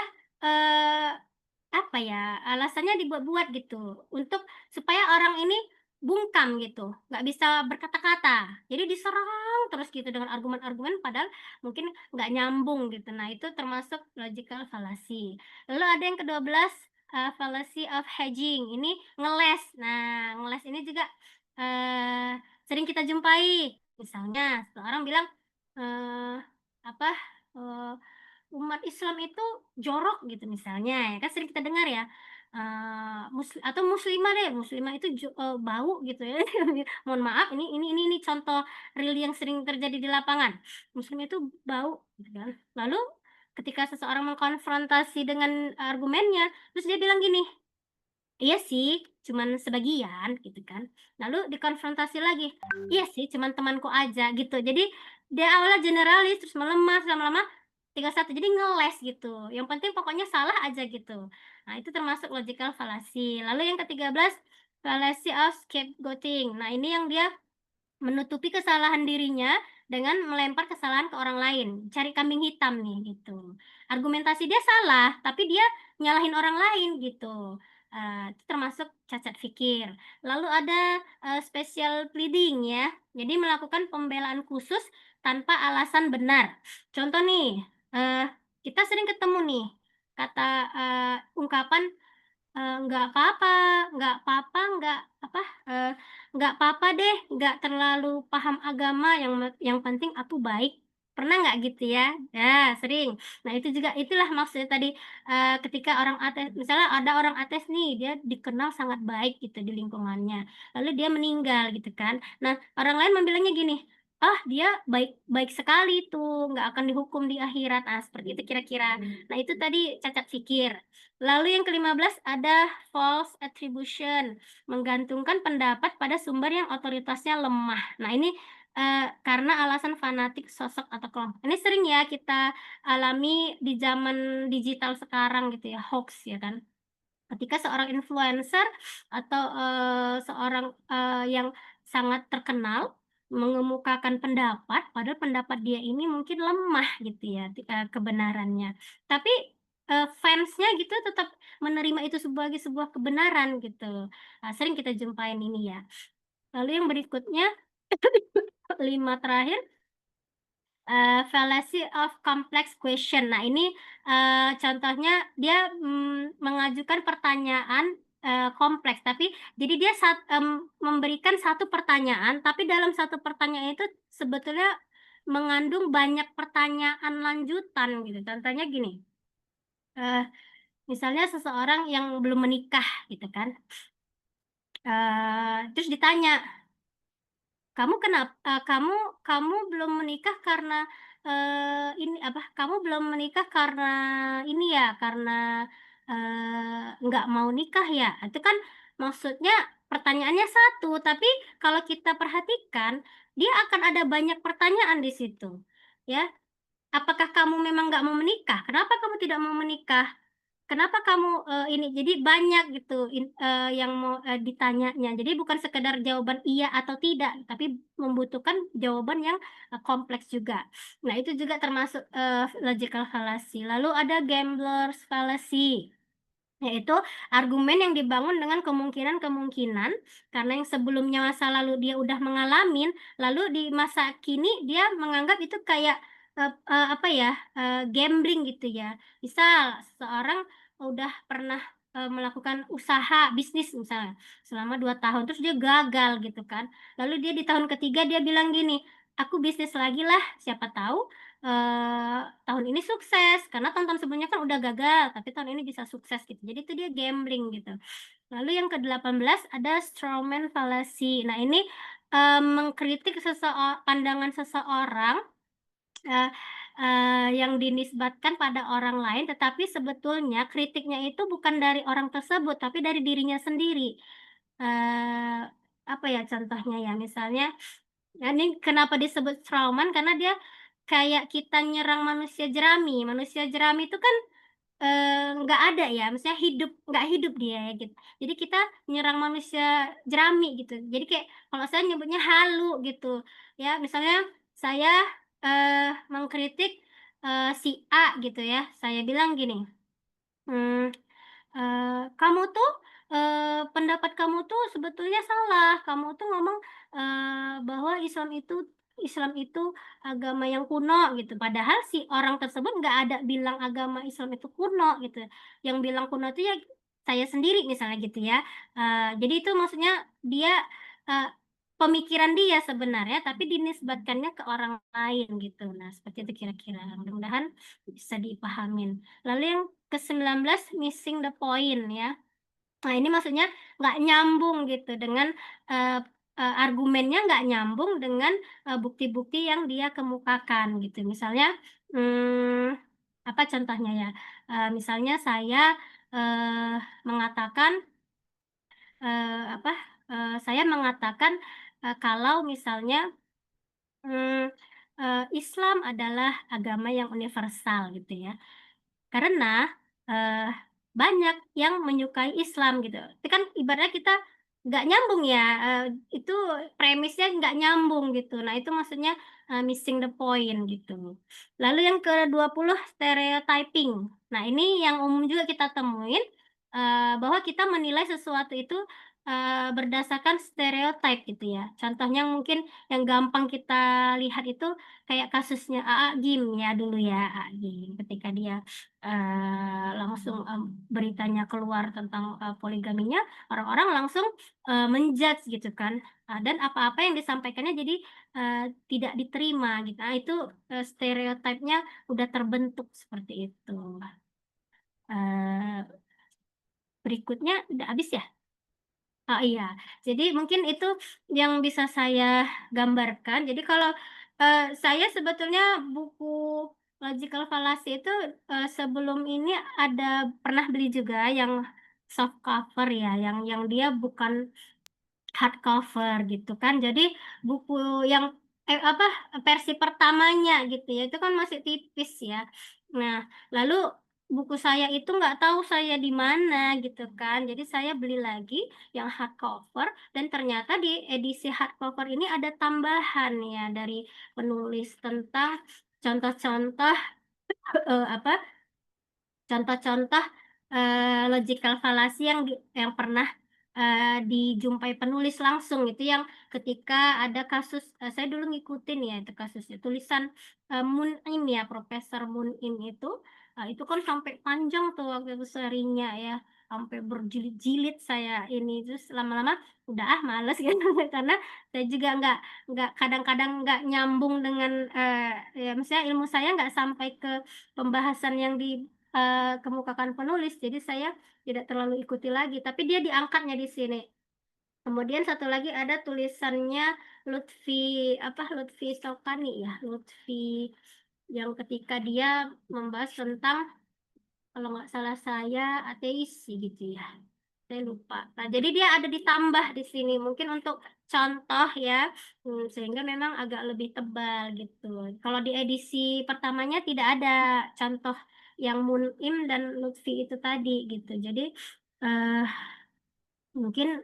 apa ya, alasannya dibuat-buat gitu untuk supaya orang ini bungkam gitu, nggak bisa berkata-kata. Jadi diserang terus gitu dengan argumen-argumen padahal mungkin nggak nyambung gitu. Nah, itu termasuk logical fallacy. Lalu ada yang ke-12 fallacy of hedging. Ini ngeles. Nah, ngeles ini juga sering kita jumpai. Misalnya seorang bilang apa umat Islam itu jorok gitu misalnya ya kan sering kita dengar ya atau muslimah itu bau gitu ya. Mohon maaf ini contoh real yang sering terjadi di lapangan. Muslim itu bau gitu kan. Lalu ketika seseorang mengkonfrontasi dengan argumennya terus dia bilang gini, iya sih cuman sebagian gitu kan. Lalu dikonfrontasi lagi, iya sih cuman temanku aja gitu. Jadi dia awalnya generalis terus melemah lama-lama tinggal satu, jadi ngeles gitu. Yang penting pokoknya salah aja gitu. Nah, itu termasuk logical fallacy. Lalu yang ke-13 fallacy of scapegoating. Nah, ini yang dia menutupi kesalahan dirinya dengan melempar kesalahan ke orang lain, cari kambing hitam nih gitu. Argumentasi dia salah, tapi dia nyalahin orang lain gitu. Itu termasuk cacat fikir. Lalu ada special pleading ya. Jadi melakukan pembelaan khusus tanpa alasan benar. Contoh nih, kita sering ketemu nih kata ungkapan nggak apa-apa, nggak apa-apa deh, nggak terlalu paham agama, yang penting aku baik. Pernah nggak gitu ya? Ya, sering. Nah, itu juga itulah maksudnya tadi ketika orang ateis, misalnya ada orang ateis nih, dia dikenal sangat baik gitu di lingkungannya. Lalu dia meninggal gitu kan. Nah, orang lain membilangnya gini, ah dia baik baik sekali tuh, nggak akan dihukum di akhirat. Ah, seperti itu kira-kira. Nah, itu tadi cacat fikir. Lalu yang ke-15 ada false attribution, menggantungkan pendapat pada sumber yang otoritasnya lemah. Nah, ini karena alasan fanatik sosok atau kelompok. Ini sering ya kita alami di zaman digital sekarang gitu ya, hoax ya kan. Ketika seorang influencer atau seorang yang sangat terkenal mengemukakan pendapat, padahal pendapat dia ini mungkin lemah gitu ya kebenarannya. Tapi fansnya gitu tetap menerima itu sebagai sebuah kebenaran gitu. Sering kita jumpain ini ya. Lalu yang berikutnya 5 terakhir fallacy of complex question. Nah, ini contohnya dia mengajukan pertanyaan kompleks, tapi jadi dia memberikan satu pertanyaan, tapi dalam satu pertanyaan itu sebetulnya mengandung banyak pertanyaan lanjutan gitu. Contohnya gini, misalnya seseorang yang belum menikah gitu kan, terus ditanya, kamu belum menikah karena ini apa? Kamu belum menikah karena ini ya, karena nggak mau nikah ya? Itu kan maksudnya pertanyaannya satu, tapi kalau kita perhatikan, dia akan ada banyak pertanyaan di situ. Ya, apakah kamu memang nggak mau menikah? Kenapa kamu tidak mau menikah? Kenapa kamu ini? Jadi banyak gitu yang mau ditanyanya. Jadi bukan sekedar jawaban iya atau tidak, tapi membutuhkan jawaban yang kompleks juga. Nah, itu juga termasuk logical fallacy. Lalu ada gambler's fallacy, yaitu argumen yang dibangun dengan kemungkinan-kemungkinan karena yang sebelumnya masa lalu dia udah mengalamin, lalu di masa kini dia menganggap itu kayak apa ya, gambling gitu ya. Misal seorang udah pernah melakukan usaha bisnis misalnya selama 2 tahun terus dia gagal gitu kan. Lalu dia di tahun ketiga dia bilang gini, aku bisnis lagi lah, siapa tahu tahun ini sukses karena tahun-tahun sebelumnya kan udah gagal, tapi tahun ini bisa sukses gitu. Jadi itu dia gambling gitu. Lalu yang ke-18 ada strawman fallacy. Nah, ini mengkritik pandangan seseorang eee yang dinisbatkan pada orang lain, tetapi sebetulnya kritiknya itu bukan dari orang tersebut, tapi dari dirinya sendiri. Eee, apa ya contohnya ya, misalnya, nah ini kenapa disebut strawman, karena dia kayak kita nyerang manusia jerami. Manusia jerami itu kan nggak ada ya, maksudnya nggak hidup dia ya gitu. Jadi kita nyerang manusia jerami gitu. Jadi kayak kalau saya nyebutnya halu gitu, ya. Misalnya saya, mengkritik, si A gitu ya, saya bilang gini, mmm "Kamu tuh, pendapat kamu tuh sebetulnya salah. Kamu tuh ngomong, bahwa Islam itu agama yang kuno," gitu. Padahal si orang tersebut nggak ada bilang agama Islam itu kuno gitu. Yang bilang kuno itu ya saya sendiri misalnya gitu ya. Jadi itu maksudnya dia, eee, pemikiran dia sebenarnya, tapi dinisbatkannya ke orang lain gitu. Nah, seperti itu kira-kira. Mudah-mudahan bisa dipahamin. Lalu yang ke-19 missing the point ya. Nah, ini maksudnya nggak nyambung gitu dengan, eee argumennya nggak nyambung dengan, bukti-bukti yang dia kemukakan gitu. Misalnya, apa contohnya ya, misalnya saya, mengatakan, apa, saya mengatakan, kalau misalnya, mmm, Islam adalah agama yang universal gitu ya. Karena, eee, banyak yang menyukai Islam gitu. Itu kan ibaratnya kita nggak nyambung ya, itu premisnya nggak nyambung gitu. Nah itu maksudnya, missing the point gitu. Lalu yang ke-20 stereotyping. Nah ini yang umum juga kita temuin, bahwa kita menilai sesuatu itu, berdasarkan stereotype gitu ya. Contohnya mungkin yang gampang kita lihat itu kayak kasusnya A.A. Gym ya dulu ya, A.A. Gym ketika dia langsung, beritanya keluar tentang, poligaminya, orang-orang langsung, men-judge gitu kan, dan apa-apa yang disampaikannya jadi, tidak diterima gitu. Nah itu, stereotipnya udah terbentuk seperti itu. Eee, berikutnya udah habis ya? Oh iya, jadi mungkin itu yang bisa saya gambarkan. Jadi kalau, saya sebetulnya buku Logical Fallacy itu, sebelum ini ada pernah beli juga yang soft cover ya, yang dia bukan hardcover gitu kan. Jadi buku yang apa, versi pertamanya gitu ya, itu kan masih tipis ya. Nah, lalu buku saya itu nggak tahu saya di mana gitu kan. Jadi saya beli lagi yang hardcover dan ternyata di edisi hardcover ini ada tambahan ya dari penulis tentang contoh-contoh, apa, contoh-contoh, logical fallacy yang pernah, dijumpai penulis langsung itu yang ketika ada kasus, saya dulu ngikutin ya itu kasusnya tulisan, Mun'im ya, Profesor Mun'im itu kan sampai panjang tuh waktu itu serinya ya, sampai berjilid-jilid saya ini, terus lama-lama udah ah males gitu karena saya juga nggak kadang-kadang nggak nyambung dengan, ya maksudnya ilmu saya nggak sampai ke pembahasan yang kemukakan penulis, jadi saya tidak terlalu ikuti lagi, tapi dia diangkatnya di sini. Kemudian satu lagi ada tulisannya Lutfi Sokani ya, Lutfi yang ketika dia membahas tentang kalau nggak salah saya ateis sih gitu ya, saya lupa. Nah, jadi dia ada ditambah di sini mungkin untuk contoh ya, sehingga memang agak lebih tebal gitu. Kalau di edisi pertamanya tidak ada contoh yang Mun'im dan Lutfi itu tadi gitu. Jadi, eee, mungkin,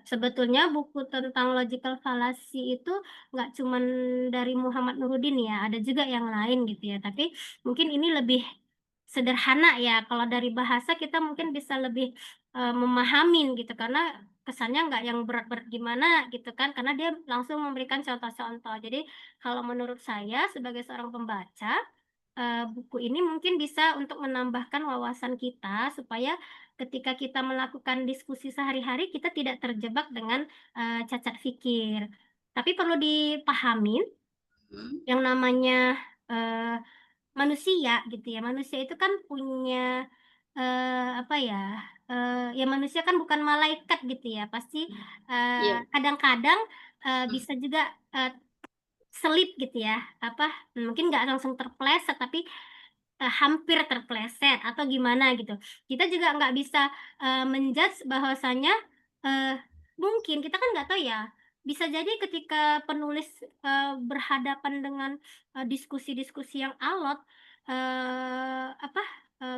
sebetulnya buku tentang logical fallacy itu nggak cuman dari Muhammad Nuruddin ya, ada juga yang lain gitu ya. Tapi mungkin ini lebih sederhana ya, kalau dari bahasa kita mungkin bisa lebih, memahamin gitu, karena kesannya nggak yang berat-berat gimana gitu kan, karena dia langsung memberikan contoh-contoh. Jadi kalau menurut saya sebagai seorang pembaca, buku ini mungkin bisa untuk menambahkan wawasan kita supaya ketika kita melakukan diskusi sehari-hari kita tidak terjebak dengan, cacat fikir. Tapi perlu dipahamin yang namanya manusia gitu ya. Manusia itu kan punya apa ya? Ya manusia kan bukan malaikat gitu ya. Pasti Iya. kadang-kadang bisa juga selip gitu ya. Mungkin nggak langsung terpleset tapi hampir terpleset atau gimana gitu. Kita juga nggak bisa menjudge bahwasanya mungkin kita kan nggak tahu ya. Bisa jadi ketika penulis berhadapan dengan diskusi-diskusi yang alot,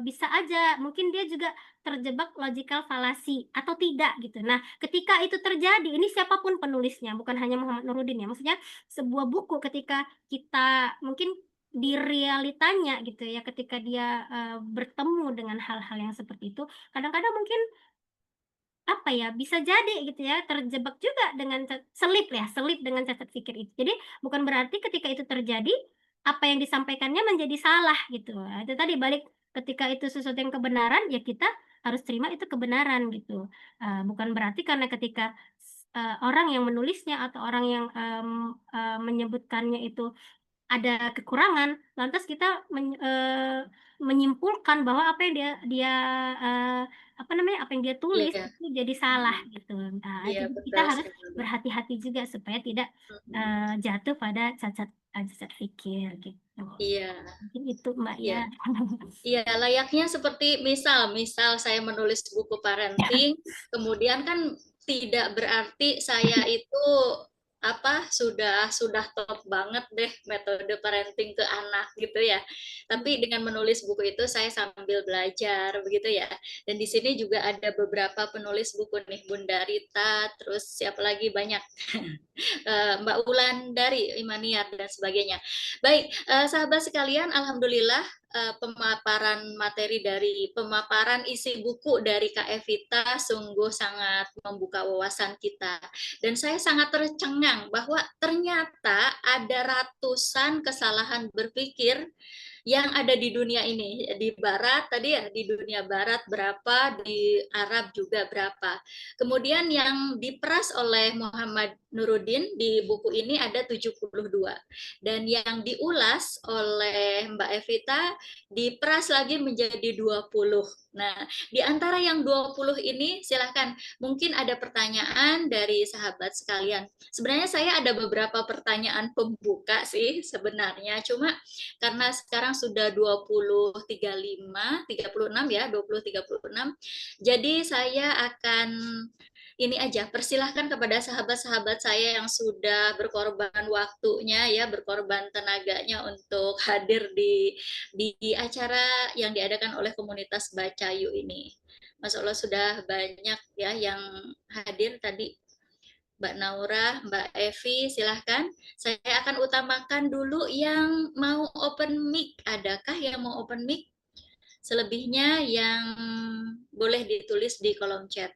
bisa aja mungkin dia juga terjebak logical fallacy atau tidak gitu. Nah, ketika itu terjadi, ini siapapun penulisnya, bukan hanya Muhammad Nuruddin ya. Maksudnya sebuah buku ketika kita mungkin di realitanya gitu ya, ketika dia bertemu dengan hal-hal yang seperti itu, kadang-kadang mungkin bisa jadi gitu ya, terjebak juga dengan selip dengan cacat pikir itu. Jadi bukan berarti ketika itu terjadi, apa yang disampaikannya menjadi salah gitu. Nah, itu tadi balik ketika itu sesuatu yang kebenaran, ya kita harus terima itu kebenaran gitu. Bukan berarti karena ketika orang yang menulisnya atau orang yang menyebutkannya itu ada kekurangan, lantas kita menyimpulkan bahwa apa yang dia apa yang dia tulis Iya. itu jadi salah gitu. Nah, Iya, itu kita betul harus sekali. berhati-hati juga supaya tidak jatuh pada cacat pikir gitu. Iya, Mungkin itu Mbak iya. ya. Iya, layaknya seperti misal saya menulis buku parenting, kemudian kan tidak berarti saya itu sudah top banget deh metode parenting ke anak gitu ya. Tapi dengan menulis buku itu saya sambil belajar begitu ya. Dan di sini juga ada beberapa penulis buku nih, Bunda Rita, terus siapa lagi banyak Mbak Wulandari, Imaniat dan sebagainya. Baik, sahabat sekalian, alhamdulillah pemaparan materi dari pemaparan isi buku dari Kak Evita sungguh sangat membuka wawasan kita. Dan saya sangat tercengang bahwa ternyata ada ratusan kesalahan berpikir yang ada di dunia ini. Di barat tadi ya, di dunia barat berapa, di Arab juga berapa. Kemudian yang diperas oleh Muhammad Nuruddin di buku ini ada 72. Dan yang diulas oleh Mbak Evita diperas lagi menjadi 20. Nah, di antara yang 20 ini silahkan mungkin ada pertanyaan dari sahabat sekalian. Sebenarnya saya ada beberapa pertanyaan pembuka sih sebenarnya, cuma karena sekarang sudah 36 ya, 36. Jadi saya akan ini aja, persilahkan kepada sahabat-sahabat saya yang sudah berkorban waktunya ya, berkorban tenaganya untuk hadir di acara yang diadakan oleh komunitas Bacayu ini. Masya Allah sudah banyak ya yang hadir tadi. Mbak Naura, Mbak Evi, silahkan. Saya akan utamakan dulu yang mau open mic. Adakah yang mau open mic? Selebihnya yang boleh ditulis di kolom chat.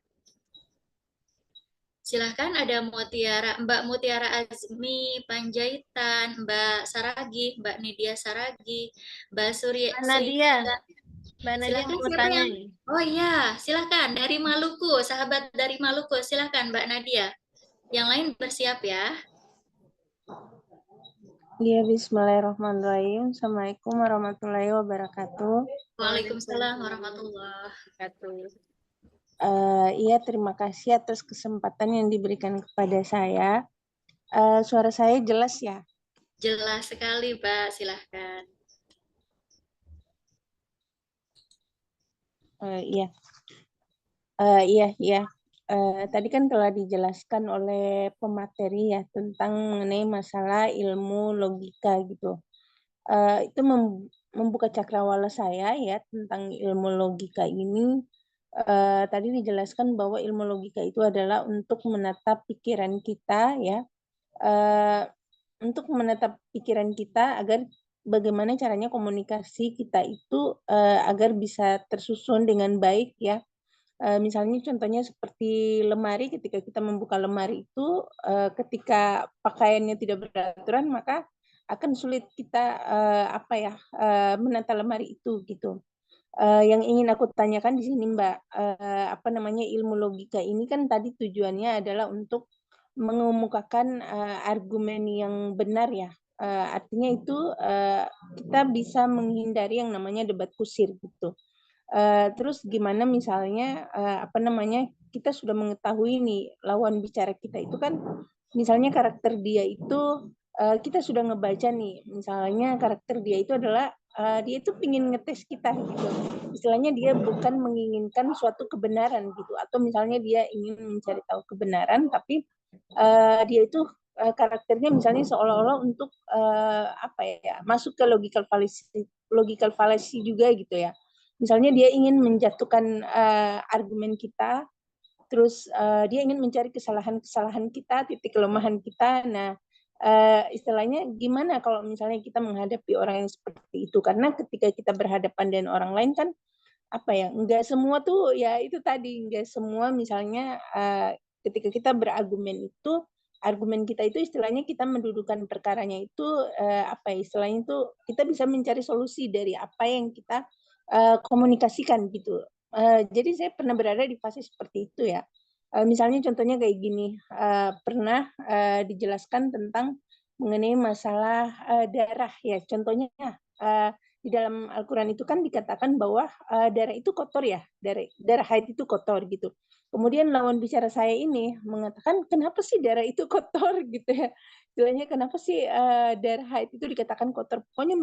Silahkan ada Mbak Mutiara Azmi Panjaitan, Mbak Saragi, Mbak Nidia Saragi, Mbak Surya Nadia. Mbak Nadia Silahkan mau siapa tanya yang? nih. Oh iya, silahkan dari Maluku, sahabat dari Maluku, silahkan Mbak Nadia. Yang lain bersiap ya. Ya, bismillahirrahmanirrahim. Assalamualaikum warahmatullahi wabarakatuh. Waalaikumsalam warahmatullahi wabarakatuh. Iya, terima kasih atas kesempatan yang diberikan kepada saya. Suara saya jelas ya? Jelas sekali, Pak. Silahkan. Iya. Iya. Tadi kan telah dijelaskan oleh pemateri ya tentang mengenai masalah ilmu logika gitu. Itu membuka cakrawala saya ya tentang ilmu logika ini. Tadi dijelaskan bahwa ilmu logika itu adalah untuk menatap pikiran kita ya, untuk menatap pikiran kita agar bagaimana caranya komunikasi kita itu agar bisa tersusun dengan baik ya. Misalnya contohnya seperti lemari, ketika kita membuka lemari itu, ketika pakaiannya tidak beraturan, maka akan sulit kita menata lemari itu gitu. Yang ingin aku tanyakan di sini Mbak, ilmu logika ini kan tadi tujuannya adalah untuk mengemukakan argumen yang benar ya, Artinya itu kita bisa menghindari yang namanya debat kusir gitu. Terus gimana misalnya kita sudah mengetahui nih lawan bicara kita itu kan misalnya karakter dia itu kita sudah ngebaca nih misalnya karakter dia itu adalah dia itu ingin ngetes kita gitu. Istilahnya dia bukan menginginkan suatu kebenaran gitu atau misalnya dia ingin mencari tahu kebenaran tapi dia itu karakternya misalnya seolah-olah untuk masuk ke logical fallacy juga gitu ya. Misalnya dia ingin menjatuhkan argumen kita, terus dia ingin mencari kesalahan-kesalahan kita, titik kelemahan kita. Nah, istilahnya gimana kalau misalnya kita menghadapi orang yang seperti itu? Karena ketika kita berhadapan dengan orang lain kan enggak semua tuh ya itu tadi, enggak semua misalnya ketika kita berargumen itu argumen kita itu istilahnya kita mendudukan perkaranya itu istilahnya itu kita bisa mencari solusi dari apa yang kita komunikasikan gitu. Jadi saya pernah berada di fase seperti itu ya. Misalnya contohnya kayak gini, pernah dijelaskan tentang mengenai masalah darah ya. Contohnya di dalam Al-Quran itu kan dikatakan bahwa darah itu kotor ya, darah haid itu kotor gitu. Kemudian lawan bicara saya ini mengatakan kenapa sih darah itu kotor gitu ya. Istilahnya kenapa sih darah haid itu dikatakan kotor? Pokoknya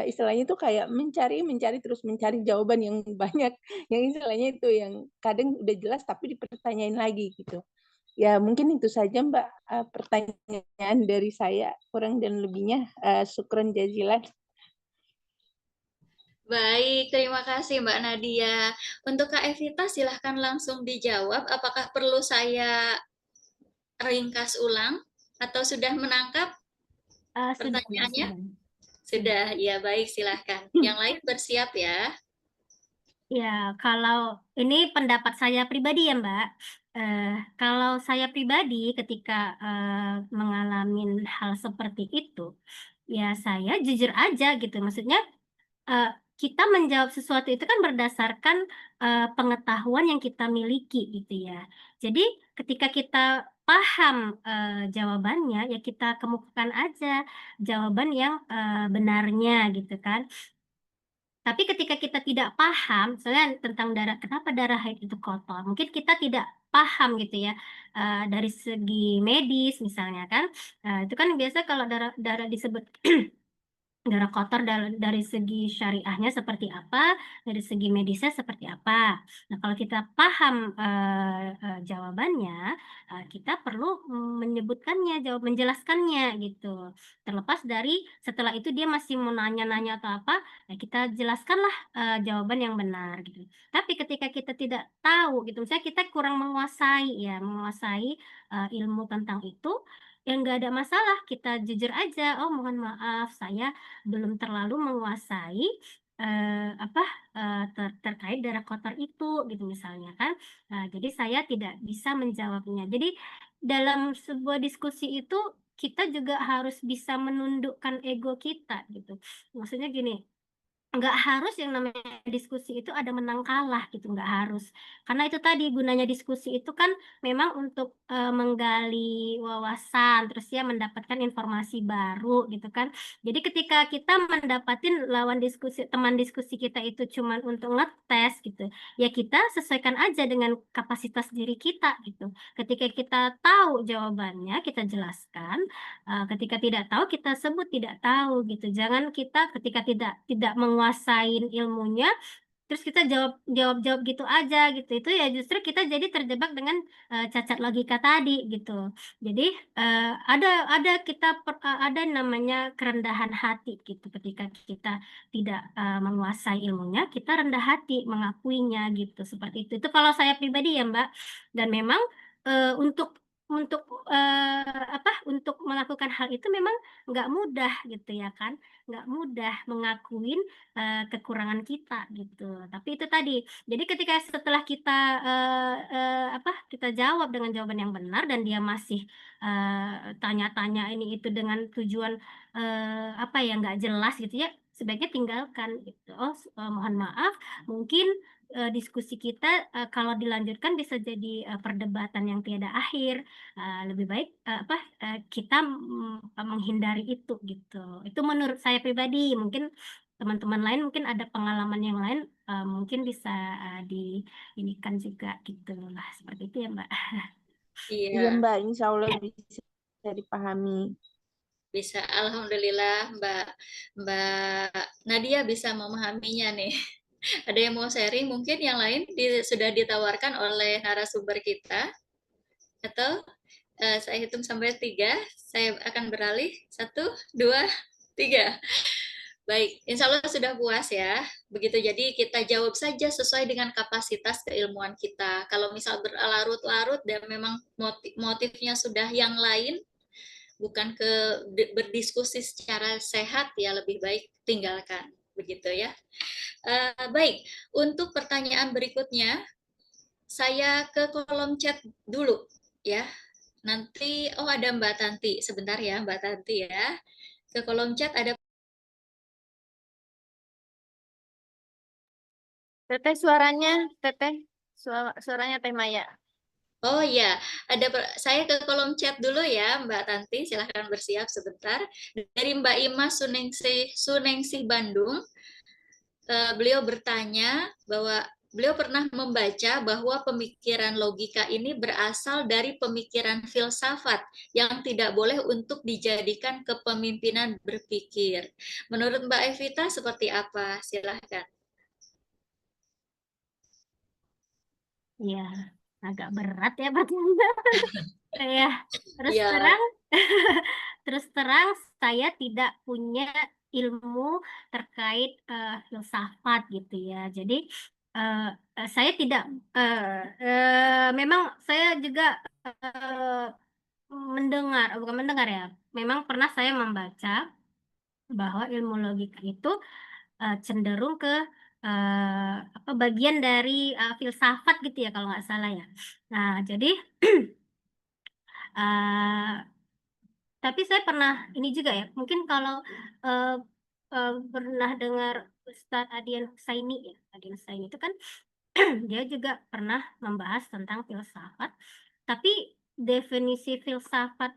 istilahnya itu kayak mencari terus mencari jawaban yang banyak, yang istilahnya itu yang kadang udah jelas tapi dipertanyain lagi gitu. Ya mungkin itu saja Mbak pertanyaan dari saya, kurang dan lebihnya syukron jazilan. Baik, terima kasih Mbak Nadia. Untuk Kak Evita, silahkan langsung dijawab. Apakah perlu saya ringkas ulang atau sudah menangkap pertanyaannya? Sudah, ya baik, silahkan. Yang lain bersiap ya. Ya, kalau ini pendapat saya pribadi ya Mbak. Kalau saya pribadi ketika mengalami hal seperti itu, ya saya jujur aja gitu. Maksudnya kita menjawab sesuatu itu kan berdasarkan pengetahuan yang kita miliki gitu ya. Jadi ketika kita paham jawabannya, ya kita kemukakan aja jawaban yang benarnya gitu kan. Tapi ketika kita tidak paham, misalnya tentang darah, kenapa darah haid itu kotor, mungkin kita tidak paham gitu ya dari segi medis misalnya kan, itu kan biasa kalau darah disebut darah kotor dari segi syariahnya seperti apa, dari segi medisnya seperti apa. Nah, kalau kita paham jawabannya, kita perlu menyebutkannya, menjelaskannya gitu. Terlepas dari setelah itu dia masih mau nanya-nanya atau apa, ya kita jelaskanlah jawaban yang benar gitu. Tapi ketika kita tidak tahu gitu, misalnya kita kurang menguasai ilmu tentang itu, ya nggak ada masalah, kita jujur aja, oh mohon maaf saya belum terlalu menguasai terkait darah kotor itu gitu misalnya kan. Jadi saya tidak bisa menjawabnya. Jadi dalam sebuah diskusi itu kita juga harus bisa menundukkan ego kita gitu. Maksudnya gini, nggak harus yang namanya diskusi itu ada menang kalah gitu, nggak harus. Karena itu tadi gunanya diskusi itu kan memang untuk menggali wawasan, terus ya mendapatkan informasi baru gitu kan. Jadi ketika kita mendapatin teman diskusi kita itu cuman untuk ngetes gitu, ya kita sesuaikan aja dengan kapasitas diri kita gitu. Ketika kita tahu jawabannya, kita jelaskan. Ketika tidak tahu, kita sebut tidak tahu gitu. Jangan kita ketika tidak menguasai ilmunya, terus kita jawab gitu aja gitu. Itu ya justru kita jadi terjebak dengan cacat logika tadi gitu. Jadi ada namanya kerendahan hati gitu. Ketika kita tidak menguasai ilmunya, kita rendah hati mengakuinya gitu. Seperti itu. Itu kalau saya pribadi ya Mbak. Dan memang untuk melakukan hal itu memang nggak mudah gitu ya kan, nggak mudah mengakuin kekurangan kita gitu. Tapi itu tadi, jadi ketika setelah kita kita jawab dengan jawaban yang benar dan dia masih tanya-tanya ini itu dengan tujuan nggak jelas gitu ya, sebaiknya tinggalkan gitu. Mohon maaf, mungkin diskusi kita kalau dilanjutkan bisa jadi perdebatan yang tiada akhir. Lebih baik kita menghindari itu gitu. Itu menurut saya pribadi. Mungkin teman-teman lain mungkin ada pengalaman yang lain, mungkin bisa diinikan juga gitu lah. Seperti itu ya Mbak. Iya Iya, Mbak, insya Allah bisa dipahami. bisa. Alhamdulillah Mbak Nadia bisa memahaminya nih. Ada yang mau sharing? Mungkin yang lain sudah ditawarkan oleh narasumber kita. Atau saya hitung sampai 3, saya akan beralih. 1, 2, 3. Baik, insya Allah sudah puas ya. Begitu, jadi kita jawab saja sesuai dengan kapasitas keilmuan kita. Kalau misal berlarut-larut dan memang motifnya sudah yang lain, bukan berdiskusi secara sehat, ya lebih baik tinggalkan. Begitu ya. Baik, untuk pertanyaan berikutnya, saya ke kolom chat dulu ya. Nanti, ada Mbak Tanti. Sebentar ya Mbak Tanti ya. Ke kolom chat ada. Teteh suaranya, Teteh. Suaranya Teh Maya. Oh iya, saya ke kolom chat dulu ya Mbak Tanti, silahkan bersiap sebentar. Dari Mbak Ima Suningsih Bandung, beliau bertanya bahwa beliau pernah membaca bahwa pemikiran logika ini berasal dari pemikiran filsafat yang tidak boleh untuk dijadikan kepemimpinan berpikir. Menurut Mbak Evita seperti apa? Silahkan. Ya, agak berat ya pertanyaan. Ya, terus Ya, terang, terus terang saya tidak punya ilmu terkait filsafat gitu ya. Jadi saya tidak, memang saya juga bukan mendengar ya. Memang pernah saya membaca bahwa ilmu logika itu cenderung ke bagian dari filsafat gitu ya kalau nggak salah ya. Nah, jadi eh, tapi saya pernah ini juga ya, mungkin kalau eh, pernah dengar Ustadz Adian Husaini ya, Adian Husaini itu kan dia juga pernah membahas tentang filsafat, tapi definisi filsafat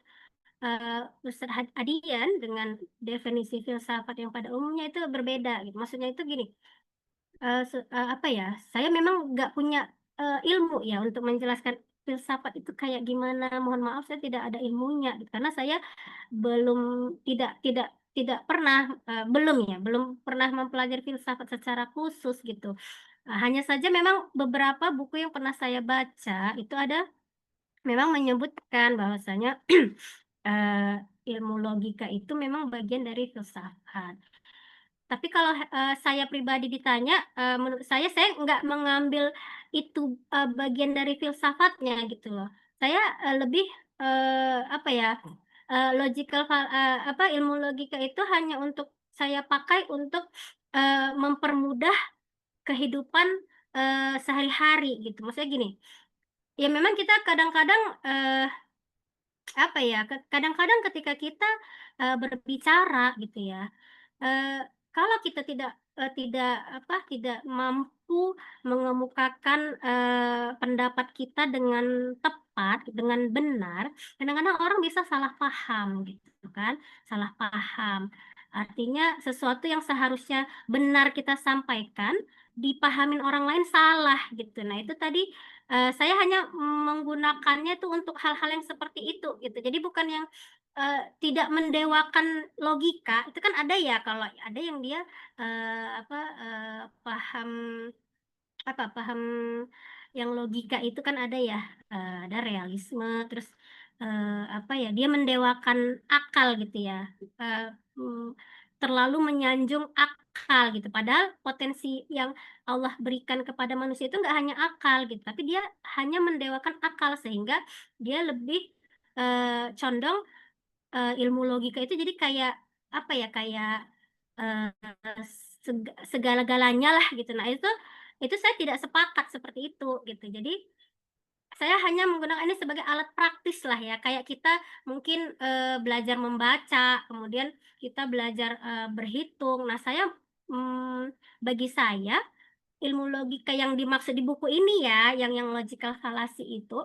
Ustadz Adian dengan definisi filsafat yang pada umumnya itu berbeda gitu. Maksudnya itu gini, apa ya? Saya memang nggak punya ilmu ya untuk menjelaskan filsafat itu kayak gimana. Mohon maaf, saya tidak ada ilmunya gitu. Karena saya belum tidak pernah belum pernah mempelajari filsafat secara khusus gitu. Hanya saja memang beberapa buku yang pernah saya baca itu ada memang menyebutkan bahwasanya eh, ilmu logika itu memang bagian dari filsafat. Tapi kalau saya pribadi ditanya, menurut saya nggak mengambil itu bagian dari filsafatnya gitu loh. Saya lebih apa ya, ilmu logika itu hanya untuk saya pakai untuk mempermudah kehidupan sehari-hari gitu. Maksudnya gini, ya memang kita kadang-kadang apa ya, kadang-kadang ketika kita berbicara gitu ya, kalau kita tidak mampu mengemukakan pendapat kita dengan tepat, dengan benar, kadang-kadang orang bisa salah paham gitu kan, salah paham. Artinya sesuatu yang seharusnya benar kita sampaikan, dipahamin orang lain salah gitu. Nah, itu tadi saya hanya menggunakannya tuh untuk hal-hal yang seperti itu gitu. Jadi bukan yang tidak mendewakan logika, itu kan ada ya kalau ada yang dia paham paham yang logika itu kan ada ya, ada realisme, terus dia mendewakan akal gitu ya, eh, mm, terlalu menyanjung akal gitu. Padahal potensi yang Allah berikan kepada manusia itu nggak hanya akal gitu, tapi dia hanya mendewakan akal sehingga dia lebih condong ilmu logika itu jadi kayak apa ya, kayak eh, segala-galanya lah gitu. Nah, itu saya tidak sepakat seperti itu gitu. Jadi saya hanya menggunakan ini sebagai alat praktis lah ya. Kayak kita mungkin belajar membaca, kemudian kita belajar berhitung. Nah, bagi saya ilmu logika yang dimaksud di buku ini ya, yang logical fallacy itu,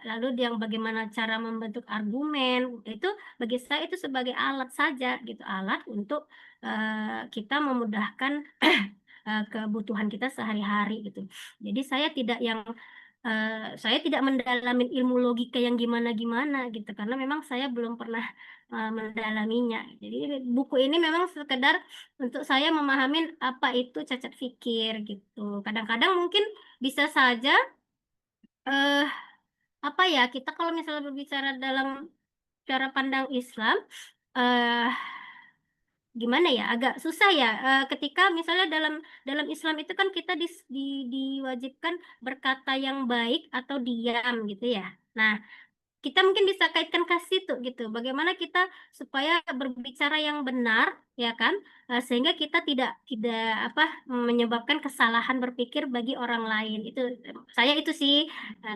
lalu yang bagaimana cara membentuk argumen, itu bagi saya itu sebagai alat saja gitu, alat untuk kita memudahkan kebutuhan kita sehari-hari gitu. Jadi saya tidak mendalami ilmu logika yang gimana-gimana gitu, karena memang saya belum pernah mendalaminya. Jadi buku ini memang sekedar untuk saya memahami apa itu cacat pikir gitu. Kadang-kadang mungkin bisa saja apa ya, kita kalau misalnya berbicara dalam cara pandang Islam, eh gimana ya, agak susah ya, ketika misalnya dalam Islam itu kan kita diwajibkan berkata yang baik atau diam gitu ya. Nah, kita mungkin bisa kaitkan ke situ gitu. Bagaimana kita supaya berbicara yang benar, ya kan? Sehingga kita tidak apa menyebabkan kesalahan berpikir bagi orang lain. Itu sih,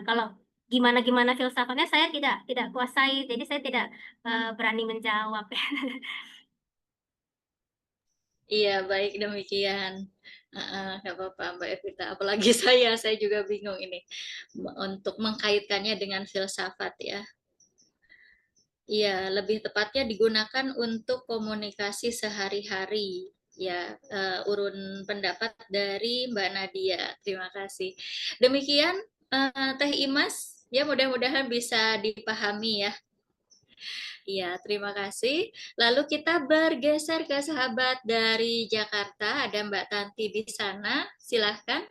kalau gimana filsafatnya saya tidak kuasai, jadi saya tidak berani menjawab. Iya, baik demikian. Nggak apa-apa, Mbak Evita. Apalagi saya juga bingung ini untuk mengkaitkannya dengan filsafat ya. Iya, lebih tepatnya digunakan untuk komunikasi sehari-hari. Ya, urun pendapat dari Mbak Nadia. Terima kasih. Demikian Teh Imas, ya mudah-mudahan bisa dipahami ya. Iya, terima kasih. Lalu kita bergeser ke sahabat dari Jakarta, ada Mbak Tanti di sana. Silahkan.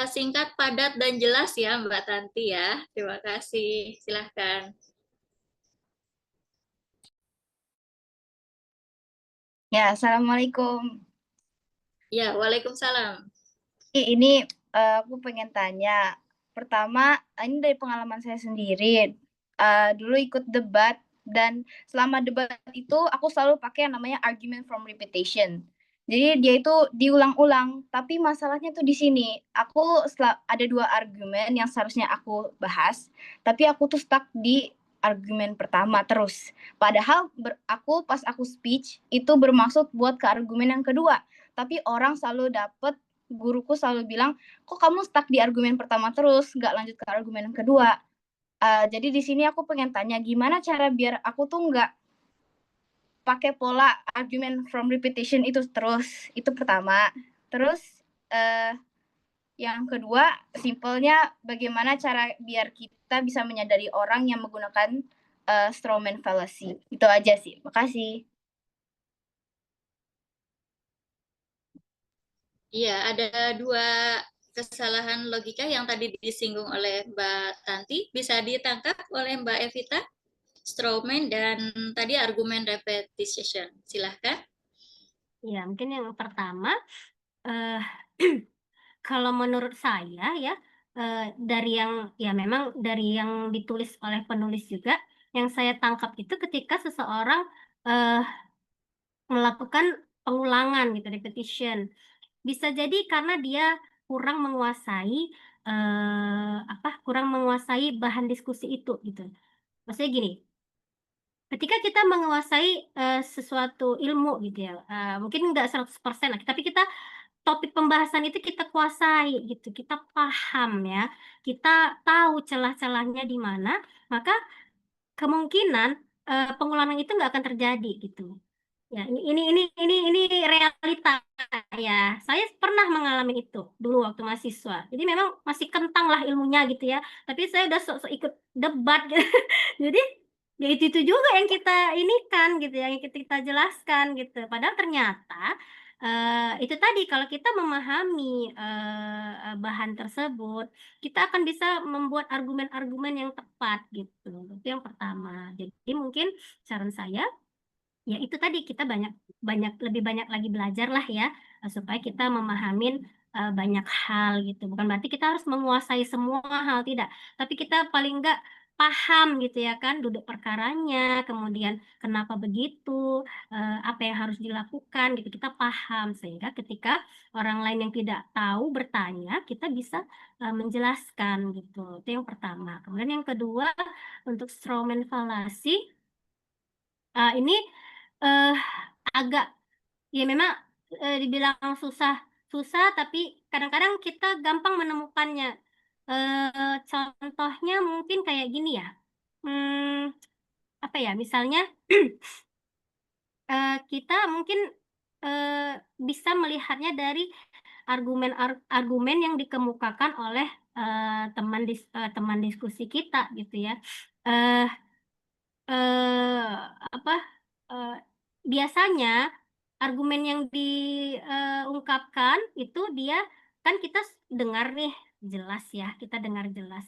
Singkat, padat, dan jelas ya Mbak Tanti ya. Terima kasih. Silahkan. Ya, Assalamualaikum. Ya, Waalaikumsalam. Ini aku pengen tanya. Pertama, ini dari pengalaman saya sendiri. Dulu ikut debat, dan selama debat itu aku selalu pakai yang namanya argument from repetition. Jadi dia itu diulang-ulang, tapi masalahnya tuh di sini. Ada 2 argumen yang seharusnya aku bahas, tapi aku tuh stuck di argumen pertama terus. Padahal pas aku speech itu bermaksud buat ke argumen yang kedua, tapi guruku selalu bilang, kok kamu stuck di argumen pertama terus, nggak lanjut ke argumen yang kedua. Jadi di sini aku pengen tanya, gimana cara biar aku tuh nggak pakai pola argument from repetition itu terus. Itu pertama. Terus yang kedua, simpelnya bagaimana cara biar kita bisa menyadari orang yang menggunakan strawman fallacy. Itu aja sih. Makasih. Iya, ada 2 kesalahan logika yang tadi disinggung oleh Mbak Tanti. Bisa ditangkap oleh Mbak Evita? Strawman dan tadi argumen repetition. Silahkan. Ya, mungkin yang pertama, kalau menurut saya ya, memang dari yang ditulis oleh penulis juga, yang saya tangkap itu ketika seseorang melakukan pengulangan gitu, repetition. Bisa jadi karena dia kurang menguasai bahan diskusi itu gitu. Maksudnya gini, ketika kita menguasai sesuatu ilmu gitu ya, mungkin nggak 100% lah, tapi topik pembahasan itu kita kuasai gitu, kita paham ya, kita tahu celah-celahnya di mana, maka kemungkinan pengulangan itu nggak akan terjadi gitu. Ya, ini realita ya. Saya pernah mengalami itu dulu waktu mahasiswa. Jadi memang masih kentang lah ilmunya gitu ya. Tapi saya udah sok-sok ikut debat gitu. Jadi ya itu juga yang kita ini kan gitu ya, yang kita jelaskan gitu. Padahal ternyata itu tadi, kalau kita memahami bahan tersebut, kita akan bisa membuat argumen-argumen yang tepat gitu. Itu yang pertama. Jadi mungkin saran saya, ya itu tadi, kita lebih banyak lagi belajar lah ya, supaya kita memahamin banyak hal gitu. Bukan berarti kita harus menguasai semua hal, tidak. Tapi kita paling enggak paham gitu ya kan, duduk perkaranya, kemudian kenapa begitu, apa yang harus dilakukan gitu. Kita paham, sehingga ketika orang lain yang tidak tahu bertanya, kita bisa menjelaskan gitu. Itu yang pertama. Kemudian yang kedua, untuk strawman fallacy, ini agak, ya memang dibilang susah, tapi kadang-kadang kita gampang menemukannya. Contohnya mungkin kayak gini ya. Apa ya? Misalnya kita mungkin bisa melihatnya dari argumen yang dikemukakan oleh teman diskusi kita gitu ya. Eh apa biasanya argumen yang diungkapkan itu dia kan kita dengar nih jelas ya, kita dengar jelas.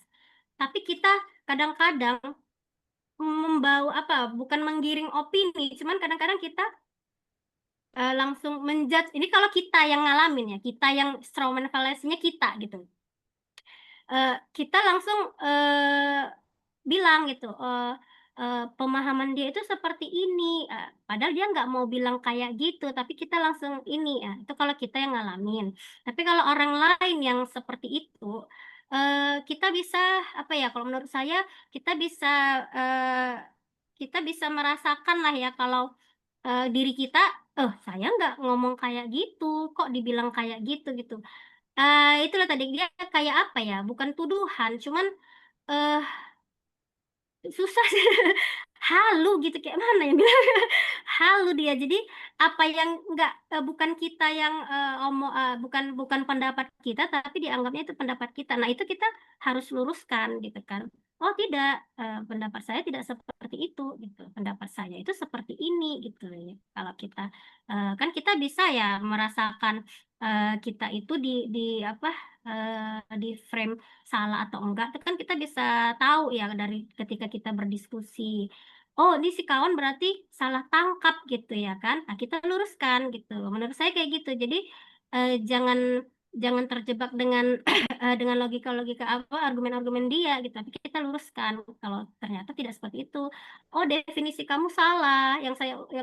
Tapi kita kadang-kadang membawa bukan menggiring opini, cuman kadang-kadang kita langsung menjudge. Ini kalau kita yang ngalamin ya, kita yang strawman fallacy-nya kita gitu. Kita langsung bilang gitu, pemahaman dia itu seperti ini, padahal dia nggak mau bilang kayak gitu, tapi kita langsung ini ya, itu kalau kita yang ngalamin. Tapi kalau orang lain yang seperti itu, kita bisa apa ya? Kalau menurut saya kita bisa merasakan lah ya kalau diri kita, "Oh, saya nggak ngomong kayak gitu, kok dibilang kayak gitu?" Gitu. Itulah tadi dia kayak apa ya, bukan tuduhan, cuman, eee, susah sih, halu gitu, kayak mana ya bilangnya, halu dia. Jadi apa yang nggak bukan kita yang, bukan pendapat kita, tapi dianggapnya itu pendapat kita. Nah, itu kita harus luruskan gitu kan. "Oh tidak, pendapat saya tidak seperti itu," gitu. "Pendapat saya itu seperti ini," gitu ya. Kalau kita, kan kita bisa ya merasakan, kita itu di-frame salah atau enggak, itu kan kita bisa tahu ya dari ketika kita berdiskusi. Oh, ini si kawan berarti salah tangkap gitu ya kan. Nah, kita luruskan gitu. Menurut saya kayak gitu. Jadi, jangan jangan terjebak dengan dengan logika-logika argumen-argumen dia gitu, tapi kita luruskan kalau ternyata tidak seperti itu. "Oh, definisi kamu salah, yang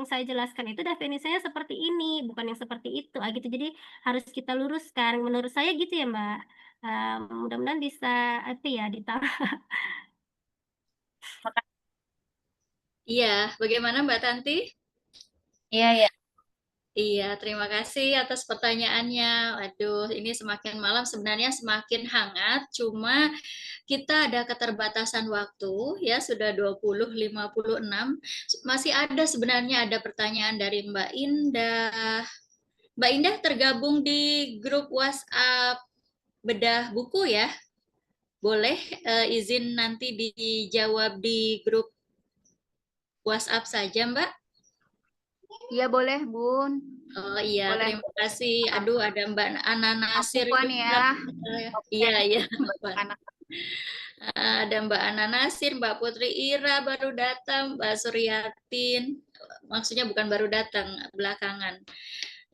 saya jelaskan itu definisinya seperti ini, bukan yang seperti itu." Gitu. Jadi harus kita luruskan. Menurut saya gitu ya, Mbak. Mudah-mudahan bisa ya Iya, bagaimana Mbak Tanti? Iya, ya. Iya, terima kasih atas pertanyaannya. Aduh, ini semakin malam sebenarnya semakin hangat, cuma kita ada keterbatasan waktu, ya sudah 20.56. Masih ada sebenarnya ada pertanyaan dari Mbak Indah. Mbak Indah tergabung di grup WhatsApp Bedah Buku ya? Boleh izin nanti dijawab di grup WhatsApp saja, Mbak? Iya boleh, Bun. Oh iya, Boleh. terima kasih. Aduh, ada Mbak Ana Nasir Afwan juga. ya. Iya, iya. Anak. Ada Mbak Ana Nasir, Mbak Putri Ira baru datang, Mbak Suryatin. Maksudnya bukan baru datang, belakangan.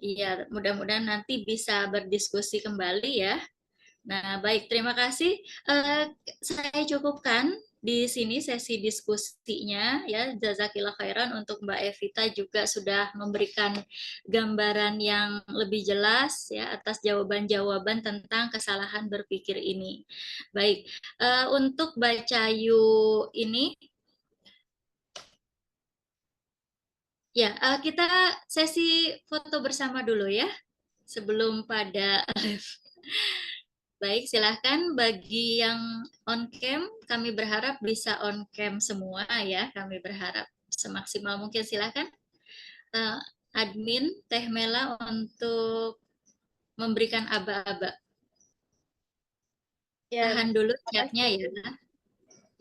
Iya, mudah-mudahan nanti bisa berdiskusi kembali ya. Nah, baik, terima kasih. Saya cukupkan di sini sesi diskusinya ya. Jazakillah khairan untuk Mbak Evita juga sudah memberikan gambaran yang lebih jelas ya atas jawaban-jawaban tentang kesalahan berpikir ini. Baik, untuk Mbak Cayu ini ya, kita sesi foto bersama dulu ya sebelum pada live. Baik, silahkan bagi yang on cam, kami berharap bisa on cam semua ya, kami berharap semaksimal mungkin. Silahkan admin Teh Mela untuk memberikan aba-aba. Ya, tahan dulu chatnya ya.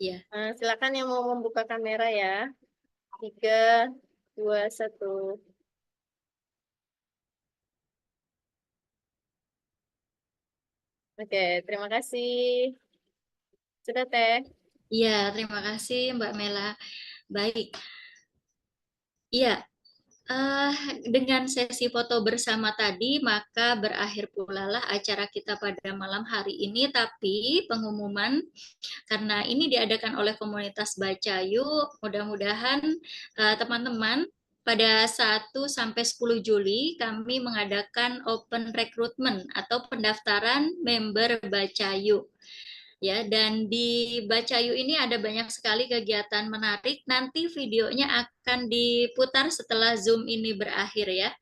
Ya. Silakan yang mau membuka kamera ya. 3, 2, 1. Oke, terima kasih. Sudah, Teh? Iya, terima kasih Mbak Mela. Baik. Iya, dengan sesi foto bersama tadi, maka berakhir pula lah acara kita pada malam hari ini. Tapi pengumuman, karena ini diadakan oleh komunitas Baca Yuk, mudah-mudahan teman-teman pada 1 sampai 10 Juli kami mengadakan open recruitment atau pendaftaran member Baca Yuk. Ya, dan di Bacayu ini ada banyak sekali kegiatan menarik. Nanti videonya akan diputar setelah Zoom ini berakhir ya.